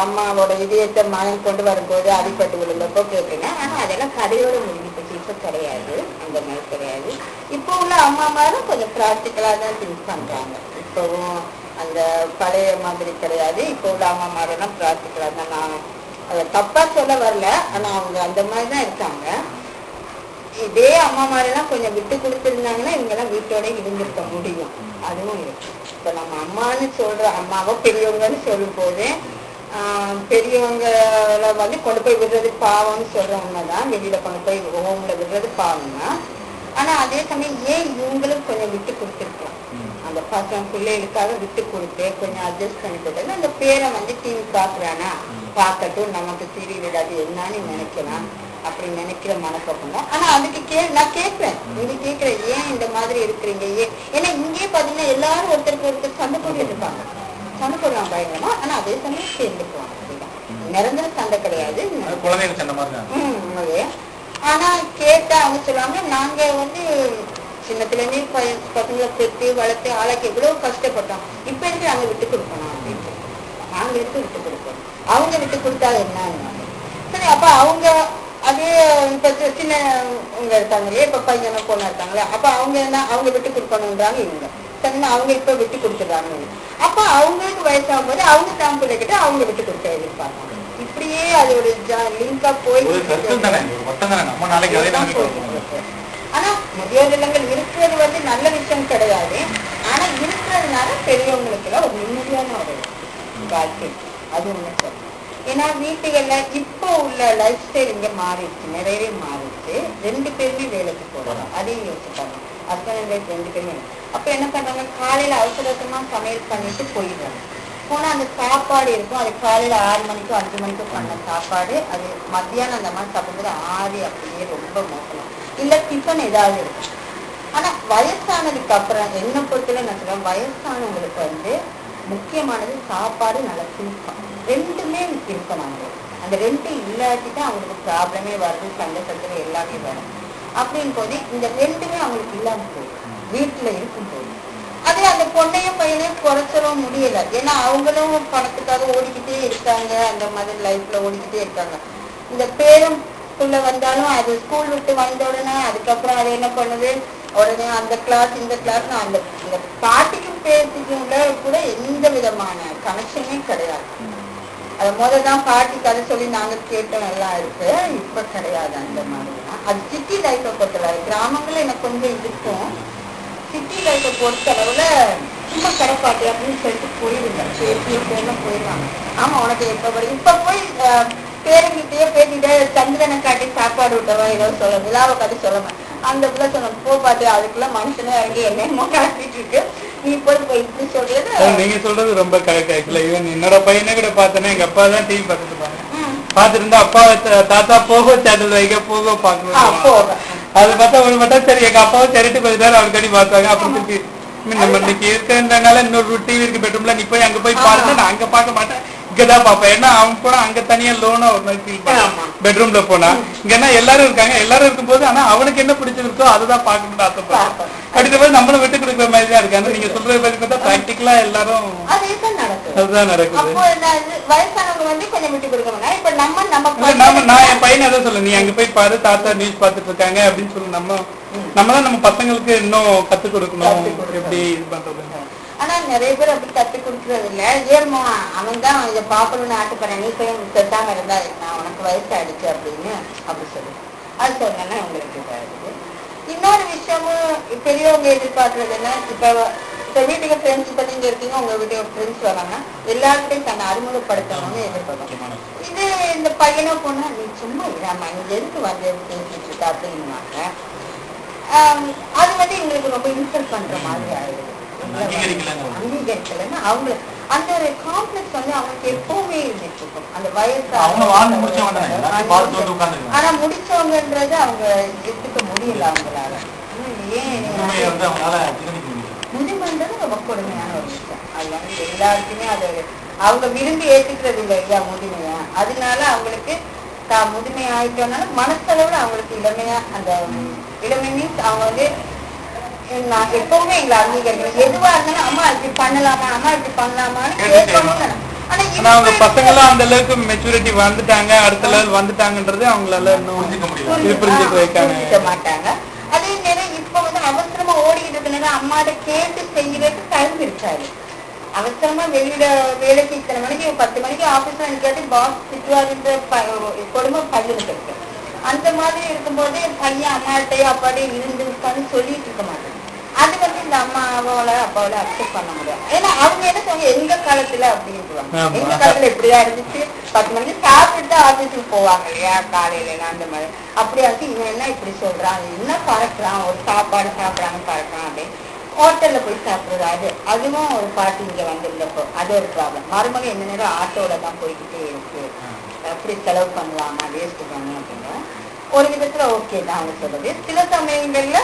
அம்மாவோட இதயத்தை மகன் கொண்டு வரும்போது அடிப்பட்டு விழுந்தப்போ கேட்பீங்க. ஆனா அதெல்லாம் கதையோட முடிஞ்சு போச்சு. இப்ப கிடையாது, அந்த மாதிரி கிடையாது. இப்போ உள்ள அம்மாமாரும் கொஞ்சம் பிராக்டிக்கலா தான் திங்க் பண்றாங்க. இப்பவும் அந்த பழைய மாதிரி கிடையாது. இப்போ உள்ள அம்மாமாரெல்லாம் பிராக்டிக்கலா தான். நான் அதை தப்பா சொல்ல வரல, ஆனா அவங்க அந்த மாதிரி தான் இருக்காங்க. இதே அம்மா மாதிரிலாம் கொஞ்சம் விட்டு கொடுத்துருந்தாங்கன்னா இவங்கெல்லாம் வீட்டோட இருந்திருக்க முடியும். அதுவும் இருக்கு. இப்ப நம்ம அம்மான்னு சொல்ற அம்மாவோ பெரியவங்கன்னு சொல்லும் போது பெரியவங்களை வந்து கொண்டு போய் விடுறது பாவம்னு சொல்றவங்க தான். வெளியில கொண்டு போய் ஹோம்ல விடுறது பாவம் தான். ஆனா அதே சமயம் ஏன் இவங்களும் கொஞ்சம் விட்டு கொடுத்துருக்கோம். அந்த பசங்க பிள்ளைகளுக்காக விட்டு கொடுத்து கொஞ்சம் அட்ஜஸ்ட் பண்ணி கொடுத்தது. அந்த பேரை வந்து டிவி பாக்குறானா பார்க்கட்டும், நமக்கு சீரியல் அது என்னன்னு நினைக்கலாம் அப்படி நினைக்கிற மனப்பக்கம் தான். ஆனா அதுக்கு நான் கேட்பேன், நீங்க கேட்கிறேன் ஏன் இந்த மாதிரி இருக்கிறீங்க. ஏன்னா இங்கேயே பாத்தீங்கன்னா எல்லாரும் ஒருத்தருக்கு ஒருத்தர் சண்டை போட்டு இருப்பாங்க. சண்டை போடுவாங்க பயங்கரமா. ஆனா அதே சமயம் சேர்ந்துக்குவாங்க. நிரந்தர சண்டை கிடையாது. ஆனா கேட்டா அவங்க சொல்லுவாங்க, நாங்க வந்து சின்னத்துல இருந்தே பசங்களை பெற்று வளர்த்து ஆளாக்கி எவ்வளவு கஷ்டப்பட்டோம். இப்ப இருக்கு நாங்க விட்டு கொடுக்கணும் அப்படின்ட்டு. நாங்க இருக்கு விட்டு கொடுக்கணும். அவங்க விட்டு கொடுத்தா என்னன்னு சரி. அப்ப அவங்க அதே இப்ப சின்னவங்க இருக்காங்களே, இப்ப பையனை பொண்ணு இருக்காங்களே, அப்ப அவங்க என்ன அவங்க விட்டு கொடுக்கணுன்றாங்க. இவங்க சரின்னா அவங்க இப்ப விட்டு கொடுத்துடுறாங்க. அப்ப அவங்களுக்கு வயசாகும் போது அவங்க தான் பிள்ளைகிட்ட அவங்க விட்டு கொடுக்க எதிர்பார்ப்பாங்க. இப்படியே அது ஒரு லிங்கா போய். ஆனா முதியோர் இல்லங்கள் இருக்கிறது வந்து நல்ல விஷயம் கிடையாது. ஆனா இருக்கிறதுனால பெரியவங்களுக்கு எல்லாம் ஒரு நிம்மதியான ஒரு வாழ்க்கை. அது ஒண்ணு சொல்றேன். ஏன்னா வீட்டுகள்ல இப்போ உள்ள லைஃப் ஸ்டைல் இங்க மாறிடுச்சு, நிறையவே மாறிடுச்சு. 2 பேருமே வேலைக்கு போறாங்க. அதையும் யோசிப்பாங்க. ஹஸ்பண்ட் அண்ட் ஒய்ஃப் 2 பேருமே. அப்ப என்ன பண்றாங்க, காலையில அவசரமா சமையல் பண்ணிட்டு போயிடுறாங்க. போனா அந்த சாப்பாடு இருக்கும். அது காலையில 6 மணிக்கோ 5 மணிக்கோ பண்ண சாப்பாடு அது மத்தியானம் அந்த மாதிரி சாப்பிடும்போது ஆறி அப்படியே ரொம்ப மோசம். இல்ல டிஃபன் ஏதாவது இருக்கும். ஆனா வயசானதுக்கு அப்புறம் என்ன பொறுத்தல நான் சொல்றேன், வயசானவங்களுக்கு வந்து முக்கியமானது சாப்பாடு, நல்ல தூக்கம். 2மே இருக்கணும். அந்த 2 இல்லாட்டிதான் அவங்களுக்கு ப்ராப்ளமே வருது, சண்டை சச்சரவு எல்லாமே வரும். அப்படின்னு போது இந்த 2மே அவங்களுக்கு இல்லாம போயிடும் வீட்டுல இருக்கும் போது. அதே அந்த பொண்ணையும் பையனையும் குறைச்சலும் முடியல. ஏன்னா அவங்களும் பணத்துக்காக ஓடிக்கிட்டே இருக்காங்க. அந்த மாதிரி லைஃப்ல ஓடிக்கிட்டே இருக்காங்க. இந்த பேரும் புள்ள வந்தாலும் அது ஸ்கூல் விட்டு வந்த உடனே அதுக்கப்புறம் அது என்ன பண்ணுது, உடனே அந்த கிளாஸ் இந்த கிளாஸ் அந்த பாட்டிக்கும் பேசிக்கும் கூட எந்த விதமான கனெக்ஷனே கிடையாது. அது முதல்தான் பாட்டி கதை சொல்லி நாங்க கேட்டோம் எல்லாம் இருக்கு. இப்ப கிடையாது அந்த மாதிரிதான். அது சிட்டி லைஃபை பொறுத்தளவு. கிராமங்கள்ல எனக்கு கொஞ்சம் இருக்கும். சிட்டி லைஃபை பொறுத்த அளவுல சும்மா கடைப்பாட்டி அப்படின்னு சொல்லிட்டு போயிடுங்க. போயிடுவாங்க. ஆமா உனக்கு இப்ப போய் பேருங்கிட்டே பேசிட்டு சந்திரனை காட்டி சாப்பாடு விட்டவா ஏதோ சொல்ல விழாவை காட்டி சொல்லுங்க. அந்த பிள்ளை சொன்ன போ பாட்டு அதுக்குள்ள மனுஷனே இறங்கி என்னமோ கிளம்பிட்டு இருக்கு. நீ போய் இப்படி சொல்றது. நீங்க சொல்றது ரொம்ப கரெக்ட். ஆக்சுவலா ஈவன் என்னோட பையனே கூட பார்த்தேன்னா எங்க அப்பா தான் டிவி பார்த்துட்டு இருப்பாங்க. பார்த்துட்டு இருந்தா அப்பா தாத்தா போக சேனல் வைக்க போக பாக்கணும். அது பார்த்தா ஒரு மட்டும் சரி எங்க அப்பாவும் சரிட்டு கொஞ்ச நேரம் அவருக்கடி பார்த்தாங்க. அப்புறம் திருப்பி நம்ம இன்னைக்கு இருக்கிறதுனால இன்னொரு டிவி இருக்கு பெட்ரூம்ல, நீ போய் அங்க போய் பாருங்க. நான் அங்க பார்க்க மாட்டேன், இங்கதான் பாப்பேன். ஏன்னா அவங்க போனா அங்க தனியா லோனா ஒரு மாதிரி ஃபீல் பண்ண பெட்ரூம்ல போனா. இங்கன்னா எல்லாரும் இருக்காங்க. எல்லாரும் இருக்கும்போது ஆனா அவனுக்கு என்ன பிடிச்சிருக்கோ அதுதான் பாக்கணும்னு ஆசைப்படுறேன். அப்படின்ற போது நம்மளும் விட்டு கொடுக்குற மாதிரி தான் இருக்காங்க. நீங்க சொல்றது பத்தி பார்த்தா பிராக்டிகலா எல்லாரும் அதுதான் நடக்குது. நான் என் பையனை அதான் சொல்ல, நீ அங்க போய் பாரு, தாத்தா நியூஸ் பாத்துட்டு இருக்காங்க அப்படின்னு சொல்லி நம்மதான் நம்ம பசங்களுக்கு இன்னும் கத்து கொடுக்கணும் எப்படி இது பண்றது. ஆனா நிறைய பேர் அப்படி கத்து கொடுக்கறது இல்ல. ஏமா அவன் தான் இதை பாக்கணும்னு ஆட்டுப்பறேன், நீ போய் செத்தாம இருந்தா நான் உனக்கு வயசு ஆயிடுச்சு அப்படின்னு அப்படி சொல்லு. அது சொன்னா உங்களுக்கு இதாகுது. இன்னொரு விஷயமும் பெரியவங்க எதிர்பார்க்கறது என்ன, இப்ப வீட்டுக்கு ஃப்ரெண்ட்ஸ் இப்ப நீங்க இருக்கீங்க, உங்க வீட்டுக்கு ஃப்ரெண்ட்ஸ் வராங்கன்னா எல்லாருக்கிட்டையும் தன்னை அறிமுகப்படுத்தணும்னு எதிர்பார்க்கணும். இது இந்த பையனை பொண்ணு நீ சும்மா இடாம இங்க எதுக்கு வந்து பேசிட்டு இருக்கா அப்படின்னாங்க. அது வந்து எங்களுக்கு ரொம்ப இன்சல்ட் பண்ற மாதிரி ஆயிடுது. அங்கீகரிக்கலன்னா அவங்க அந்த ஒரு காம்ப்ளெக்ஸ் வந்து அவங்களுக்கு எப்பவுமே இருந்துட்டு இருக்கும். அந்த வயசு ஆனா முடிச்சவங்கன்றது அவங்க எடுத்துக்க முடியல அவங்களால. ஏன் முதுமைன்றது ரொம்ப கொடுமையான ஒரு விஷயம். அது வந்து எல்லாருக்குமே அது அவங்க விரும்பி ஏற்றுக்கிறது இல்லை இல்லையா முதுமையா. அதனால அவங்களுக்கு தான் முதுமை ஆயிட்டோம்னால மனசளவுல அவங்களுக்கு இளமையா அந்த இளமை மீன்ஸ் அவங்க வந்து நான் எப்பவுமே எங்களை அங்கீகரிக்கணும். எதுவா இருந்தாலும் அம்மா இப்படி பண்ணலாமா, அம்மா இப்படி பண்ணலாமான்னு கேட்கணும்னு. ஆனா ஆனா அவங்க பசங்களாம் அந்த அளவுக்கு மெச்சூரிட்டி வந்துட்டாங்க, அடுத்த லெவல் வந்துட்டாங்கன்றது அவங்களால இன்னும் இது புரிஞ்சுக்க வைக்காங்க மாட்டாங்க. அதே நேரம் இப்ப அவசரமா ஓடிக்கிட்டு இருக்கிற அம்மாட்ட கேட்டு செய்யறதுக்கு டைம் இருக்காது. அவசரமா வெளியில வேலைக்கு இத்தனை மணிக்கு 10 மணிக்கு ஆபீஸ்ல நிக்காட்டி பாஸ் திட்டுவாருன்ற கொடுமை பையனுக்கு இருக்கு. அந்த மாதிரி இருக்கும்போது பையன் அம்மாட்டையும் அப்பாட்டையும் இருந்து உட்காந்து சொல்லிட்டு இருக்க மாட்டேன். அது இந்த அம்மாவோட அப்பாவோட அக்செப்ட் பண்ண முடியாது. ஏன்னா அவங்க என்ன சொல்லுவாங்க, எங்க காலத்துல அப்படின்ட்டுவாங்க. எங்க காலத்துல இப்படியா இருந்துச்சு, 10 மணிக்கு சாப்பிட்டு தான் ஆபீஸுக்கு போவாங்க இல்லையா காலையில அந்த மாதிரி. அப்படியாச்சு இவன் என்ன இப்படி சொல்றான், என்ன பறக்குறான், ஒரு சாப்பாடு சாப்பிடாம பறக்குறான் அப்படின்னு ஹோட்டல்ல போய் சாப்பிடுறது. அதுவும் ஒரு பாட்டு இங்க வந்திருந்தப்போ அது ஒரு ப்ராப்ளம். மருமக என்ன நேரம் ஆட்டோல தான் போய்கிட்டே இருக்கு, அப்படி செலவு பண்ணலாமா வேஸ்ட் பண்ணு அப்படின்னு ஒரு விதத்துல ஓகே தான் அவங்க சொல்றது. சில சமயங்கள்ல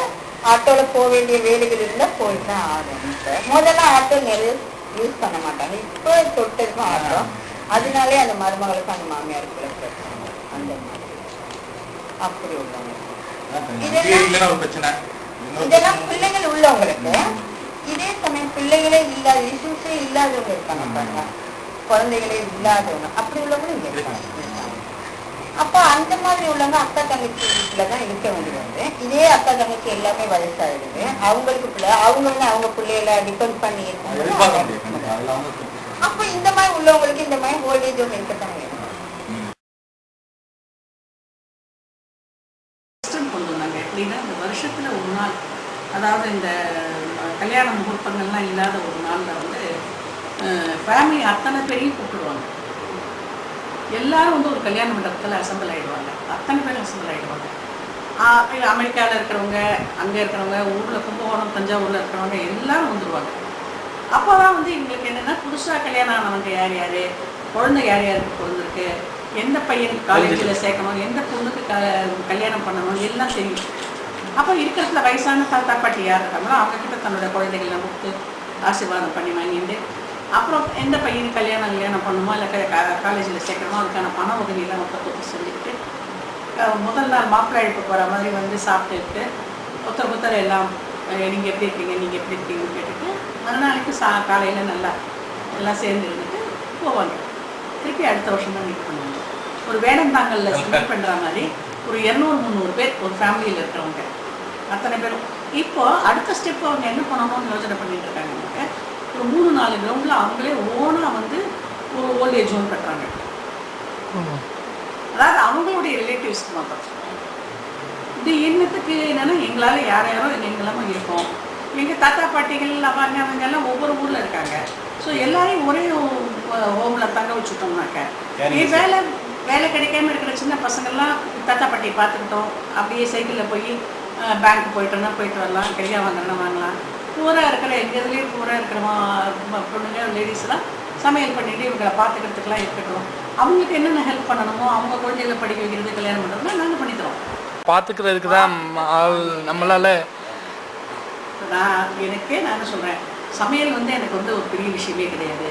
ஆட்டோல போக வேண்டிய வேலைகள் இருந்தா போயிட்டுதான் ஆகணும் சார். முதல்ல ஆட்டோ நிறைய யூஸ் பண்ண மாட்டாங்க, இப்போ தொட்டிருக்கும் ஆட்டோ. அதனாலே அந்த மருமகளுக்கும் அந்த மாமியாருக்குள்ள பிரச்சனை அந்த மாதிரி அப்படி உள்ளவங்க. இதெல்லாம் பிள்ளைகள் உள்ளவங்களுக்கு. இதே சமயம் பிள்ளைகளே இல்லாத இஷ்யூஸே இல்லாதவங்க இருக்காங்க பாருங்க, குழந்தைகளே இல்லாதவங்க அப்படி உள்ளவங்களும் இங்க இருக்காங்க. அப்போ அந்த மாதிரி உள்ளவங்க அக்கா தங்கச்சி வீட்டுலதான் இருக்க வேண்டியது. இதே அக்கா தங்கச்சி எல்லாமே வயசாயிடுது, அவங்களுக்கு பிள்ளை அவங்க அவங்க பிள்ளைகளை டிபெண்ட் பண்ணி இருக்காங்க. அப்ப இந்த மாதிரி உள்ளவங்களுக்கு இந்த மாதிரி ஓல்டேஜ் ஹோம் இருக்கத்தானே வேணும். கொண்டு வந்தாங்க எப்படின்னா, இந்த வருஷத்துல ஒரு நாள், அதாவது இந்த கல்யாண முகூர்த்தங்கள்லாம் இல்லாத ஒரு நாளில் ஃபேமிலி அத்தனை பேரையும் கூப்பிடுவாங்க. எல்லாரும் ஒரு கல்யாண மண்டபத்தில் அசம்பிள் ஆகிடுவாங்க, அத்தனை பேரும் அசம்பிள் ஆகிடுவாங்க. அமெரிக்காவில் இருக்கிறவங்க, அங்கே இருக்கிறவங்க, ஊரில் கும்பகோணம் தஞ்சாவூரில் இருக்கிறவங்க எல்லாரும் வந்துடுவாங்க. அப்போ தான் இவங்களுக்கு என்னென்னா, புதுசாக கல்யாணம் ஆனவங்க யார் யார், குழந்தை யார் யாருக்கு பிறந்திருக்கு, எந்த பையனுக்கு காலேஜில் சேர்க்கணும், எந்த பொண்ணுக்கு கல்யாணம் பண்ணணும் எல்லாம் தெரியும். அப்போ இருக்கிறதுல வயசான தாத்தா பாட்டி யார் இருக்காங்களோ அவங்கக்கிட்ட தன்னோட குழந்தைகளை கொடுத்து ஆசீர்வாதம் பண்ணி வாங்கிட்டு, அப்புறம் எந்த பையனுக்கு கல்யாணம் பண்ணுமோ இல்லை காலேஜில் சேர்க்கணுமோ அதுக்கான பண உதவியெல்லாம் ஒருத்தர் செஞ்சுக்கிட்டு முதல் நாள் மாப்பிள்ளை அழைப்பு போகிற மாதிரி சாப்பிட்டுட்டு ஒருத்தர் எல்லாம் நீங்கள் எப்படி இருக்கீங்க நீங்கள் எப்படி இருக்கீங்கன்னு கேட்டுட்டு மறுநாளைக்கு காலையில் நல்லா எல்லாம் சேர்ந்து இருந்துட்டு போவாங்க. திருப்பி அடுத்த வருஷம் தான் மீட் பண்ணுவாங்க. ஒரு வேடந்தாங்கல்ல ஸ்பெண்ட் பண்ணுற மாதிரி ஒரு 200-300 பேர் ஒரு ஃபேமிலியில் இருக்கிறவங்க அத்தனை பேரும். இப்போ அடுத்த ஸ்டெப் அவங்க என்ன பண்ணணும்னு யோசனை பண்ணிட்டு இருக்காங்க. ஒரு 3-4 கிரவுண்டில் அவங்களே ஓனாக ஒரு ஓல்டேஜ் ஹோம் கட்டுறாங்க. அதாவது அவங்களுடைய ரிலேட்டிவ்ஸ்க்கு மாத்திரம். இது என்னத்துக்கு என்னன்னா, எங்களால் யார் யாரோ எங்கெல்லாமோ இருக்கோம், எங்கள் தாத்தா பாட்டிகள் அவங்க எல்லாம் ஒவ்வொரு ஊரில் இருக்காங்க. ஸோ எல்லாரையும் ஒரே ஹோமில் தங்க வச்சுட்டோம்னாக்க வேலை கிடைக்காம இருக்கிற சின்ன பசங்கள்லாம் தாத்தா பாட்டியை பார்த்துக்கிட்டோம், அப்படியே சைக்கிளில் போய் பேங்க்கு போயிட்டோன்னா போயிட்டு வரலாம், கல்யாணம் வாங்கணும்னா வாங்கலாம். பூராக இருக்கிற எங்கள் இதுலேயும் பூராக இருக்கிற பொண்ணுங்க லேடிஸ்லாம் சமையல் பண்ணிட்டு இவங்களை பார்த்துக்கிறதுக்கெலாம் இருக்கட்டும். அவங்களுக்கு என்னென்ன ஹெல்ப் பண்ணணுமோ, அவங்க குழந்தைகளை படிக்க வைக்கிறது, கல்யாணம் பண்ணுறதுனா நாங்கள் பண்ணித்தரோம். பார்த்துக்கிறதுக்கு தான் நம்மளால. நான் சொல்கிறேன், சமையல் எனக்கு ஒரு பெரிய விஷயமே கிடையாது.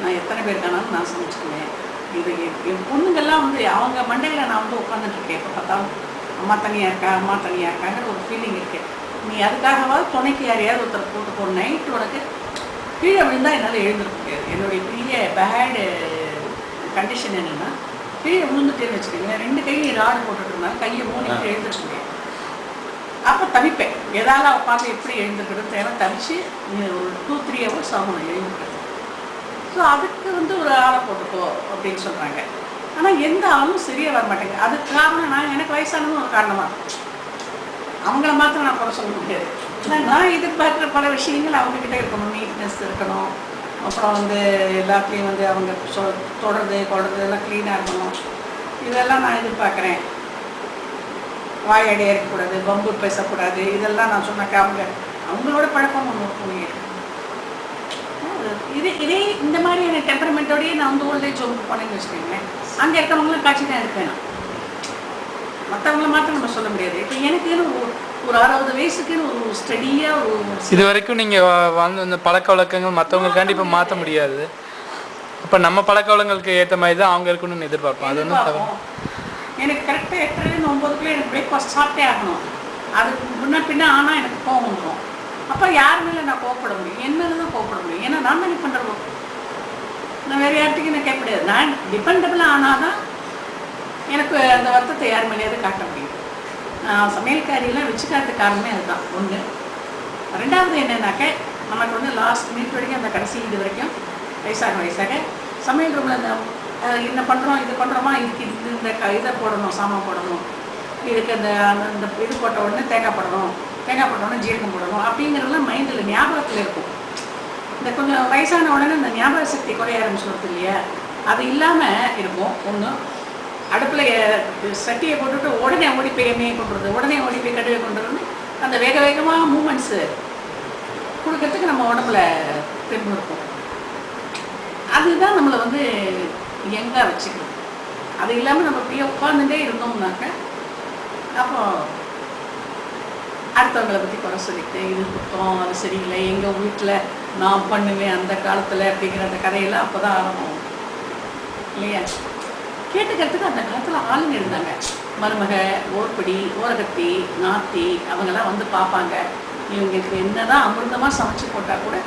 நான் எத்தனை பேருக்கானாலும் நான் சமைச்சுக்குவேன். இது என் பொண்ணுங்கள்லாம் அவங்க மண்டையில் நான் உட்காந்துட்ருக்கேன். எப்போ பார்த்தாலும் அம்மா தனியாக இருக்காங்கிற ஒரு ஃபீலிங் இருக்குது. நீ அதுக்காகவாது துணைக்கு யாரையாவது ஒருத்தர் போட்டு போ. நைட்டு உனக்கு கீழே விழுந்தால் என்னால் எழுந்திருக்க முடியாது. என்னுடைய பெரிய பேடு கண்டிஷன் என்னென்னா, கீழே விழுந்துட்டேன்னு வச்சுக்கோங்க, 2 கையும் ராடு போட்டுட்டு இருந்தாலும் கையை மூணிட்டு எழுந்திருக்க முடியாது. அப்போ தவிப்பேன், எதாவது உட்காந்து எப்படி எழுந்திருக்கிறது தேவை தவிச்சு ஒரு 2-3 ஹவர்ஸ் ஆகணும் எழுந்திருக்கிறது. ஸோ அதுக்கு ஒரு ஆளை போட்டுக்கோ அப்படின்னு சொல்கிறாங்க. ஆனால் எந்த ஆளும் சரியாக வர மாட்டேங்க. அதுக்கு காரணம் எனக்கு வயசானதும் ஒரு காரணமாக இருக்கும். அவங்கள மாத்திரம் நான் குறை சொல்ல முடியாது. நான் எதிர்பார்க்குற பல விஷயங்கள் அவங்கக்கிட்ட இருக்கணும். நீட்னஸ் இருக்கணும், அப்புறம் எல்லாத்தையும் அவங்க தொடர்றது எல்லாம் க்ளீனாக இருக்கணும். இதெல்லாம் நான் எதிர்பார்க்குறேன். வாயடியாக இருக்கக்கூடாது, பம்பு பேசக்கூடாது, இதெல்லாம் நான் சொன்னாக்கா அவங்களோட பழக்கம் ஒன்று போயிருக்கு. இதே இந்த மாதிரியான டெம்பரமெண்ட்டோடையே நான் ஓல்டேஜ் ஹோமுக்கு போனேன்னு வச்சுக்கோங்களேன், அங்கே இருக்கிறவங்களாம் காட்சி தான் இருப்பேன். நான் மற்றவங்கள மாத்திரம் நம்ம சொல்ல முடியாது. இப்போ எனக்குன்னு ஒரு 60 வயசுக்குன்னு ஒரு ஸ்டடியாக இது வரைக்கும் நீங்கள் வாழ்ந்து அந்த பழக்க வழக்கங்கள் மற்றவங்களுக்காண்டி இப்போ மாற்ற முடியாது. அப்போ நம்ம பழக்க வழக்கங்களுக்கு ஏற்ற மாதிரி தான் அவங்க இருக்கணும்னு எதிர்பார்ப்போம். அது எனக்கு கரெக்டாக 8:30-9 எனக்கு பிரேக்ஃபாஸ்ட் சாப்பிட்டே ஆகணும். அதுக்கு முன்ன பின்ன ஆனால் எனக்கு கோவம் வந்துடும். அப்போ யார் மேலே நான் கோவப்பட முடியும்? என் மேலே தான் கோவப்பட முடியும். ஏன்னா நான் தானே பண்ணுறோம். நான் வேறு யார்கிட்டையும் நான் கேட்க முடியாது. நான் டிபெண்டபிளாக ஆனால் தான் எனக்கு அந்த வருத்தத்தை யார் மேலேயாவது காட்ட முடியும். நான் சமையல்காரியெல்லாம் வச்சுக்காத காரணமே அதுதான் ஒன்று. ரெண்டாவது என்னன்னாக்க, நமக்கு வந்து லாஸ்ட் மினிட் வரைக்கும் அந்த கடைசி இது வரைக்கும் வயசாக சமையல் ரூமில் இந்த என்ன பண்ணுறோம், இது பண்ணுறோமா, இதுக்கு இந்த இதை போடணும், சாமான் போடணும், இதுக்கு அந்த அந்த இது போட்ட உடனே தேங்காய் போடணும், தேங்காய் போட்ட உடனே ஜீரகம் போடணும் அப்படிங்கிறதுலாம் மைண்டில் ஞாபகத்தில் இருக்கும். இந்த கொஞ்சம் வயசான உடனே இந்த ஞாபக சக்தி குறைய ஆரம்பிச்சுடுறது இல்லையா, அது இல்லாமல் இருக்கும். ஒன்று, அடுப்பில் சட்டியை போட்டுவிட்டு உடனே ஓடி போய் எண்ணெயை கொண்டு வருது, உடனே ஓடி போய் கடுவை கொண்டு வருது. அந்த வேக வேகமாக மூமெண்ட்ஸு கொடுக்கறதுக்கு நம்ம உடம்புல தெம்பு இருக்கும். அதுதான் நம்மளை வந்து எங்கே வச்சுக்கணும். அது இல்லாமல் நம்ம அப்படியே உட்காந்துட்டே இருந்தோம்னாக்க அப்போ அடுத்தவங்களை பற்றி குறை சொல்லிட்டு இது குத்தம், அது சரியில்லை, எங்கள் வீட்டில் நான் பண்ணுவேன் அந்த காலத்தில் அப்படிங்கிற அந்த கதையெல்லாம் அப்போ தான் ஆரம்பம் இல்லையா. கேட்டுக்கிறதுக்கு அந்த காலத்தில் ஆளுங்க இருந்தாங்க. மருமக, ஓர்படி, ஓரகத்தி, நாத்தி அவங்கெல்லாம் வந்து பார்ப்பாங்க. இவங்களுக்கு என்னதான் அமிர்தமாக சமைச்சு போட்டால் கூட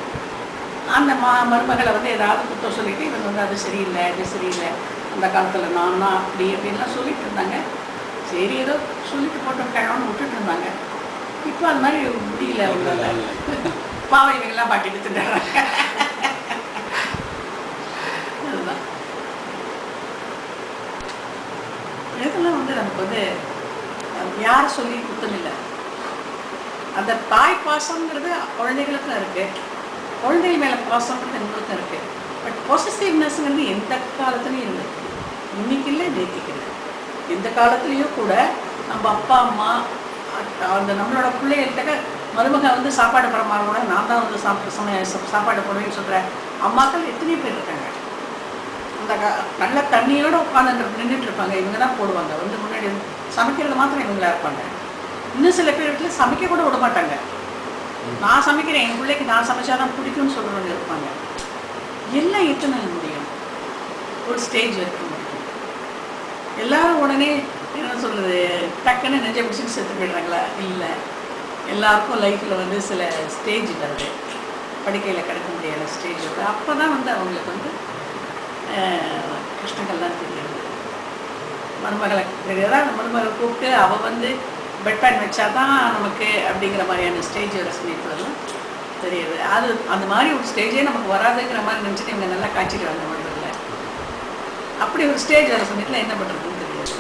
அந்த மருமகளை வந்து ஏதாவது குத்தம் சொல்லிட்டு இவங்க வந்து அது சரியில்லை, இது சரியில்லை, அந்த காலத்தில் நான் அப்படி அப்படின்லாம் சொல்லிட்டு இருந்தாங்க. சரி ஏதோ சொல்லிட்டு போட்டோம்னு விட்டுட்டு இருந்தாங்க. இப்போ அது மாதிரி முடியல. உள்ள பாவை இவங்கெல்லாம் பாட்டிட்டு தின்றாங்க. அதுதான் இதெல்லாம் வந்து நமக்கு வந்து யார் சொல்லி குத்தம் இல்லை. அந்த தாய் பாசம்ங்கிறது குழந்தைகளுக்கும் இருக்குது, குழந்தைகள் மேலே பாசம்ங்கிறது எங்களுக்கும் இருக்குது. பட் பொசசிவ்னஸ்ங்கிறது எந்த காலத்துலையும் இருந்தது. இன்னைக்கு இல்லை, நேற்றுக்கு இல்லை. எந்த காலத்துலேயும் கூட நம்ம அப்பா அம்மா அந்த நம்மளோட பிள்ளைகள்கிட்ட மருமக வந்து சாப்பாடு பரமாற கூட நான் தான் வந்து சாப்பாடு போடுவேன்னு சொல்கிறேன் அம்மாக்கள் எத்தனையோ பேர் இருக்காங்க. அந்த நல்ல தண்ணியோடு உட்காந்து நின்றுட்டு இருப்பாங்க. இவங்க தான் போடுவாங்க. வந்து முன்னாடி சமைக்கிறது மாத்திரம் இவங்களா இருப்பாங்க. இன்னும் சில பேர் வீட்டில் சமைக்க கூட விட மாட்டாங்க. நான் சமைக்கிறேன், என் பிள்ளைக்கு நான் சமைச்சாதான் பிடிக்கும்னு சொல்கிறவங்க இருப்பாங்க. எல்லாம் எத்தனை முடியும், ஒரு ஸ்டேஜ் வரைக்கும் முடியும். எல்லாரும் உடனே என்ன சொல்கிறது, டக்குன்னு நெஞ்சை பிடிச்சிட்டு செத்து போய்ட்றாங்களா? இல்லை, எல்லாருக்கும் லைஃப்பில் வந்து சில ஸ்டேஜ் வருது, படுக்கையில் கிடக்க முடியாத ஸ்டேஜ் வருது. அப்போ தான் வந்து அவங்களுக்கு வந்து கஷ்டங்கள்லாம் தெரியுது. மருமகளை ஏதாவது மருமகளை கூப்பிட்டு அவள் வந்து பெட் பேன் வச்சா தான் நமக்கு அப்படிங்கிற மாதிரியான ஸ்டேஜ் வர சமயத்துலலாம் தெரியுது. அது அந்த மாதிரி ஒரு ஸ்டேஜே நமக்கு வராதுங்கிற மாதிரி நினச்சிட்டு இவங்க நல்லா காய்ச்சிட்டு வந்த மருமகளை. அப்படி ஒரு ஸ்டேஜ் வர சமயத்தில் என்ன பண்ணுறதுன்னு தெரியாது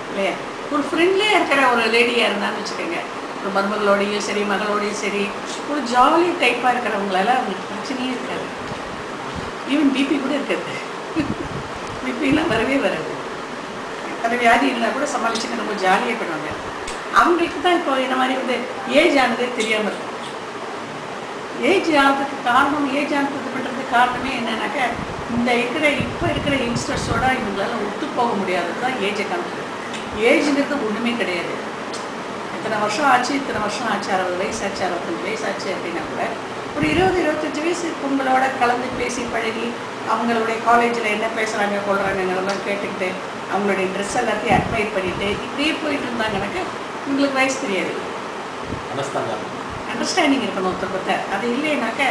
இல்லையா. ஒரு ஃப்ரெண்ட்லியாக இருக்கிற ஒரு லேடியாக இருந்தான்னு வச்சுக்கோங்க, ஒரு மருமகளோடையும் சரி மகளோடையும் சரி ஒரு ஜாலி டைப்பாக இருக்கிறவங்களால அவங்களுக்கு பிரச்சனையே இருக்காது. ஈவன் பிபி கூட இருக்காது. பிபிலாம் வரவே வராது. அந்த வியாதி இருந்தால் கூட சமாளிச்சுக்க ரொம்ப ஜாலியாக பண்ணுவாங்க. அவங்களுக்கு தான் இப்போ இந்த மாதிரி வந்து ஏஜ் ஆனதே தெரியாமல் இருக்கும். ஏஜ் ஆனதுக்கு காரணம், ஏஜ் ஆனது பண்ணுறதுக்கு காரணமே என்னன்னாக்க, இந்த இப்போ இருக்கிற யங்ஸ்டர்ஸோட இவங்களால ஒத்து போக முடியாதது தான் ஏஜை கணக்கு. ஏஜுங்கிறது ஒன்றுமே கிடையாது. இத்தனை வருஷம் ஆச்சு, இத்தனை வருஷம் ஆச்சு, 60 வயசு ஆச்சு, 65 வயசு ஆச்சு அப்படின்னா கூட ஒரு 20-25 வயசு உங்களோட கலந்து பேசி பழகி அவங்களுடைய காலேஜில் என்ன பேசுகிறாங்க கொள்கிறாங்கங்கிறதெல்லாம் கேட்டுக்கிட்டு அவங்களுடைய ட்ரெஸ் எல்லாத்தையும் அட்மைட் பண்ணிவிட்டு இப்படியே போயிட்டு இருந்தாங்கன்னாக்க உங்களுக்கு வயசு தெரியாது. அண்டர்ஸ்டாண்டிங் இருக்கணும் ஒருத்தர். அது இல்லைனாக்க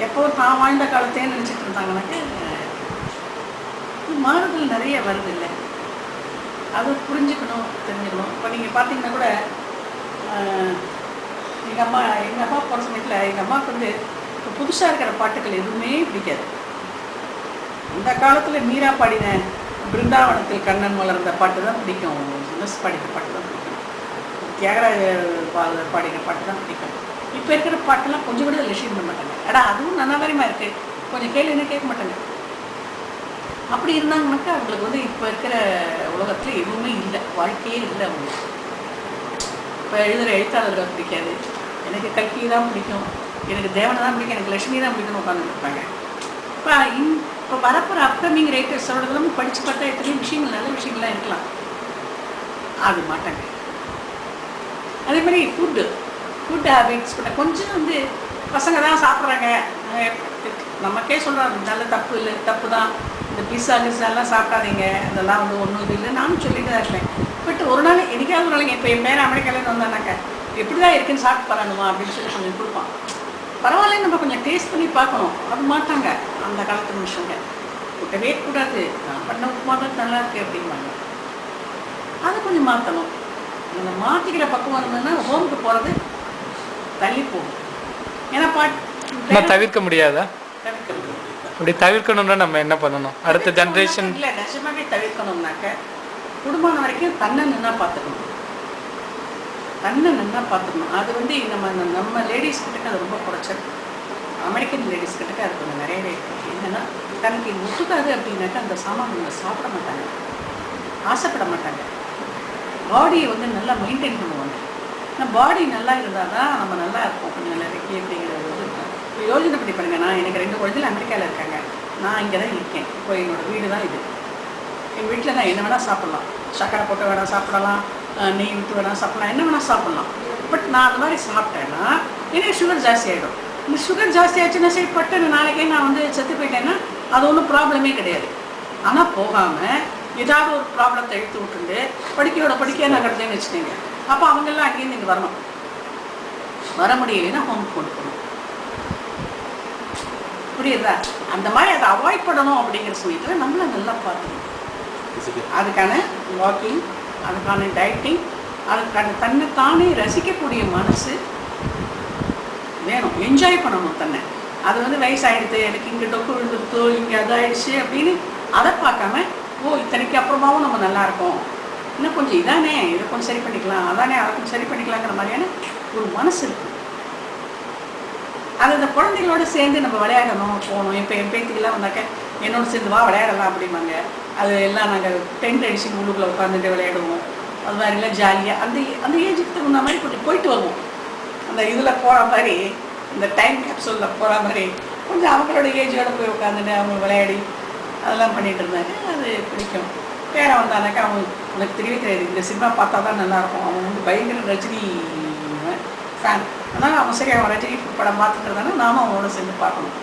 எப்போ தான் வாழ்ந்த காலத்தையே நினச்சிட்டு இருந்தாங்கன்னாக்க மாறுதல் நிறைய வருது இல்லை. அது புரிஞ்சுக்கணும், தெரிஞ்சுக்கணும். இப்போ நீங்கள் பார்த்தீங்கன்னா கூட எங்கள் அப்பா போகிற சமயத்தில் எங்கள் அம்மாவுக்கு வந்து இப்போ புதுசாக இருக்கிற பாட்டுகள் எதுவுமே பிடிக்காது. அந்த காலத்தில் மீரா பாடின பிருந்தாவனத்தில் கண்ணன் மலர்ந்த பாட்டு தான் பிடிக்கும். மிஸ் பாடின பாட்டு தான் பிடிக்கும். தியாகராஜ பாடின பாட்டு தான் பிடிக்கும். இப்போ இருக்கிற பாட்டெல்லாம் கொஞ்சம் கூட லட்சியம் பண்ண மாட்டாங்க. அடா அதுவும் நல்லா மாதிரிமா இருக்குது, கொஞ்சம் கேள்வின்னு கேட்க மாட்டாங்க. அப்படி இருந்தாங்கன்னாக்கா அவங்களுக்கு வந்து இப்போ இருக்கிற உலகத்தில் எதுவுமே இல்லை, வாழ்க்கையே இல்லை அவங்களுக்கு. இப்போ எழுதுகிற எழுத்தாளர்கள் பிடிக்காது. எனக்கு கல்கி தான் பிடிக்கும், எனக்கு தேவனை தான் பிடிக்கும், எனக்கு லட்சுமி தான் பிடிக்கும்னு உட்காந்துருப்பாங்க. இப்போ வரப்போகிற அப்கமிங் ரைட்டர்ஸோடதெல்லாம் படித்து பார்த்தா எத்தனையோ விஷயங்கள், நல்ல விஷயங்கள்லாம் இருக்கலாம். அது மாட்டாங்க. அதே மாதிரி ஃபுட் ஹேபிட்ஸ் கூட கொஞ்சம் வந்து பசங்க தான் சாப்பிட்றாங்க. நமக்கே சொல்கிறாங்க நல்ல தப்பு இல்லை, தப்பு தான், இந்த கிஸ்ஸாலாம் சாப்பிடாதீங்க, அதெல்லாம் வந்து ஒன்றும் இது இல்லை, நானும் சொல்லிட்டு தான் இருப்பேன். பட் ஒரு நாள் எனக்காவது நாளைங்க இப்போ என் பேர் அமெரிக்காலேருந்து வந்தானாக்கா எப்படி தான் இருக்குன்னு சாப்பிட்டு பாருங்கம்மா அப்படின்னு சொல்லி கொஞ்சம் கொடுப்பான். பரவாயில்ல நம்ம கொஞ்சம் டேஸ்ட் பண்ணி பார்க்கணும். அது மாட்டாங்க அந்த காலத்து மனுஷங்க. கூட்டவே கூடாது, நான் பண்ண உப்புமா தான் நல்லா இருக்கு அப்படிம்பாங்க. அதை கொஞ்சம் மாற்றணும். அந்த மாற்றிக்கிற பக்கம் இருந்ததுன்னா ஹோமுக்கு போகிறது தள்ளி போகும். ஏன்னா தவிர்க்க முடியாதா? அப்படி தவிர்க்கணும்னா நம்ம என்ன பண்ணணும்? அடுத்த ஜென்ரேஷன் இல்லை, நிஜமாவே தவிர்க்கணும்னாக்க குடும்பம் வரைக்கும் தன்னை நின்னா பார்த்துக்கணும். தன்னை நின்னா பார்த்துக்கணும். அது வந்து நம்ம லேடிஸ் கிட்டக்கு அது ரொம்ப குறைச்சல். அமெரிக்கன் லேடிஸ் கிட்டக்கு அது கொஞ்சம் நிறையவே இருக்குது. என்னென்னா தனக்கு ஒத்துக்காது அப்படின்னாக்கா அந்த சாமான்களை சாப்பிட மாட்டாங்க, ஆசைப்பட மாட்டாங்க. பாடியை வந்து நல்லா மெயின்டைன் பண்ணுவாங்க. ஆனால் பாடி நல்லா இருந்தால் தான் நம்ம நல்லா இருப்போம். கொஞ்சம் நிறைய அப்படிங்கிறது வந்து இப்போ யோஜனை பண்ணி பாருங்க. நான் எனக்கு 2 குழந்தைகள் அமெரிக்காவில் இருக்காங்க, நான் இங்கே தான் இருக்கேன். இப்போ என்னோடய வீடு தான் இது. எங்கள் வீட்டில் நான் என்ன வேணால் சாப்பிட்லாம், சக்கரை போட்டு வேணால் சாப்பிடலாம், நெய் விட்டு வேணால் சாப்பிடலாம், என்ன வேணால் சாப்பிட்லாம். பட் நான் அந்த மாதிரி சாப்பிட்டேன்னா எனக்கு சுகர் ஜாஸ்தி ஆகிடும். இந்த சுகர் ஜாஸ்தி ஆச்சுன்னா சரி பட்டு நாளைக்கே நான் வந்து செத்து போயிட்டேன்னா அது ஒன்றும் ப்ராப்ளமே கிடையாது. ஆனால் போகாமல் ஏதாவது ஒரு ப்ராப்ளத்தை எடுத்து விட்டுண்டு படிக்க நான் கிடச்சேன்னு வச்சுக்கோங்க. அப்போ அவங்கெல்லாம் அங்கேயும் நீங்கள் வரணும். வர முடியலைன்னா ஹோமுக்கு கொண்டு போகணும். புரியுதா? அந்த மாதிரி அதை அவாய்ட் பண்ணணும் அப்படிங்கிற சமயத்தில் நம்மளை நல்லா பார்த்துக்கணும். அதுக்கான வாக்கிங், அதுக்கான டயட்டிங், அதுக்கான தன்னை தானே ரசிக்கக்கூடிய மனசு வேணும். என்ஜாய் பண்ணணும் தன்னை. அது வந்து வயசாகிடுது, எனக்கு இங்கே டொக்கு விழுந்துருத்தோ, இங்கே அதாயிடுச்சு அப்படின்னு அதை பார்க்காம, இத்தனைக்கு அப்புறமாவும் நம்ம நல்லா இருக்கோம், இன்னும் கொஞ்சம் இதானே இதை கொஞ்சம் சரி பண்ணிக்கலாம், அதானே அதை கொஞ்சம் சரி பண்ணிக்கலாங்கிற மாதிரியான ஒரு மனசு இருக்குது. அது இந்த குழந்தைகளோடு சேர்ந்து நம்ம விளையாடணும், போகணும். இப்போ என் பேத்திக்கெல்லாம் வந்தாக்க என்னோட சேர்ந்து வா விளையாடலாம் அப்படிம்பாங்க. அது எல்லாம் நாங்கள் டென்ட் அடிச்சு உள்ளுக்குள்ளே உட்காந்துட்டு விளையாடுவோம். அது மாதிரிலாம் ஜாலியாக அந்த ஏஜுக்கு தகுந்த மாதிரி கொஞ்சம் போயிட்டு வருவோம். அந்த இதில் போகிற மாதிரி, இந்த டைம் கேப்சூலில் போகிற மாதிரி கொஞ்சம் அவங்களோட ஏஜோட போய் உட்காந்துட்டு அவங்க விளையாடி அதெல்லாம் பண்ணிகிட்டு இருந்தாங்க. அது பிடிக்கும். பேரை வந்தானாக்கா உனக்கு தெரியாது, இந்த சினிமா பார்த்தா தான் நல்லாயிருக்கும். அவன் வந்து பயங்கர ரஜினி ஃபேன். அதனால் அவன் சரி அவன் ரஜினி படம் பார்த்துக்கிறதானே நானும் அவனோட சேர்ந்து பார்க்கணும்.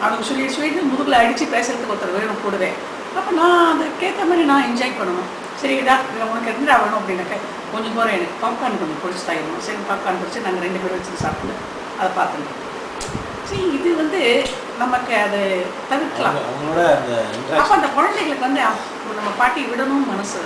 அவனுக்கு சொல்லிட்டு முதுகில் அடித்து பேசுகிறதுக்கு ஒருத்தர் வேணும் கூடுவேன். அப்போ நான் அதுக்கேற்ற மாதிரி நான் என்ஜாய் பண்ணணும். சரிடா உனக்கு எதுனா வேணும் அப்படின்னாக்க கொஞ்சம் தூரம் எனக்கு பாப்கார்ன் கொஞ்சம் பொடிச்சு தாயிடணும். சரி பாப்கார்ன் பொடிச்சு நாங்கள் 2 பேரும் வச்சு சாப்பிட்டு அதை பார்த்துக்கணும். சரி, இது வந்து நமக்கு அது தவிர்க்கலாம். அப்போ அந்த குழந்தைகளுக்கு வந்து நம்ம பாட்டி விடணும் மனசு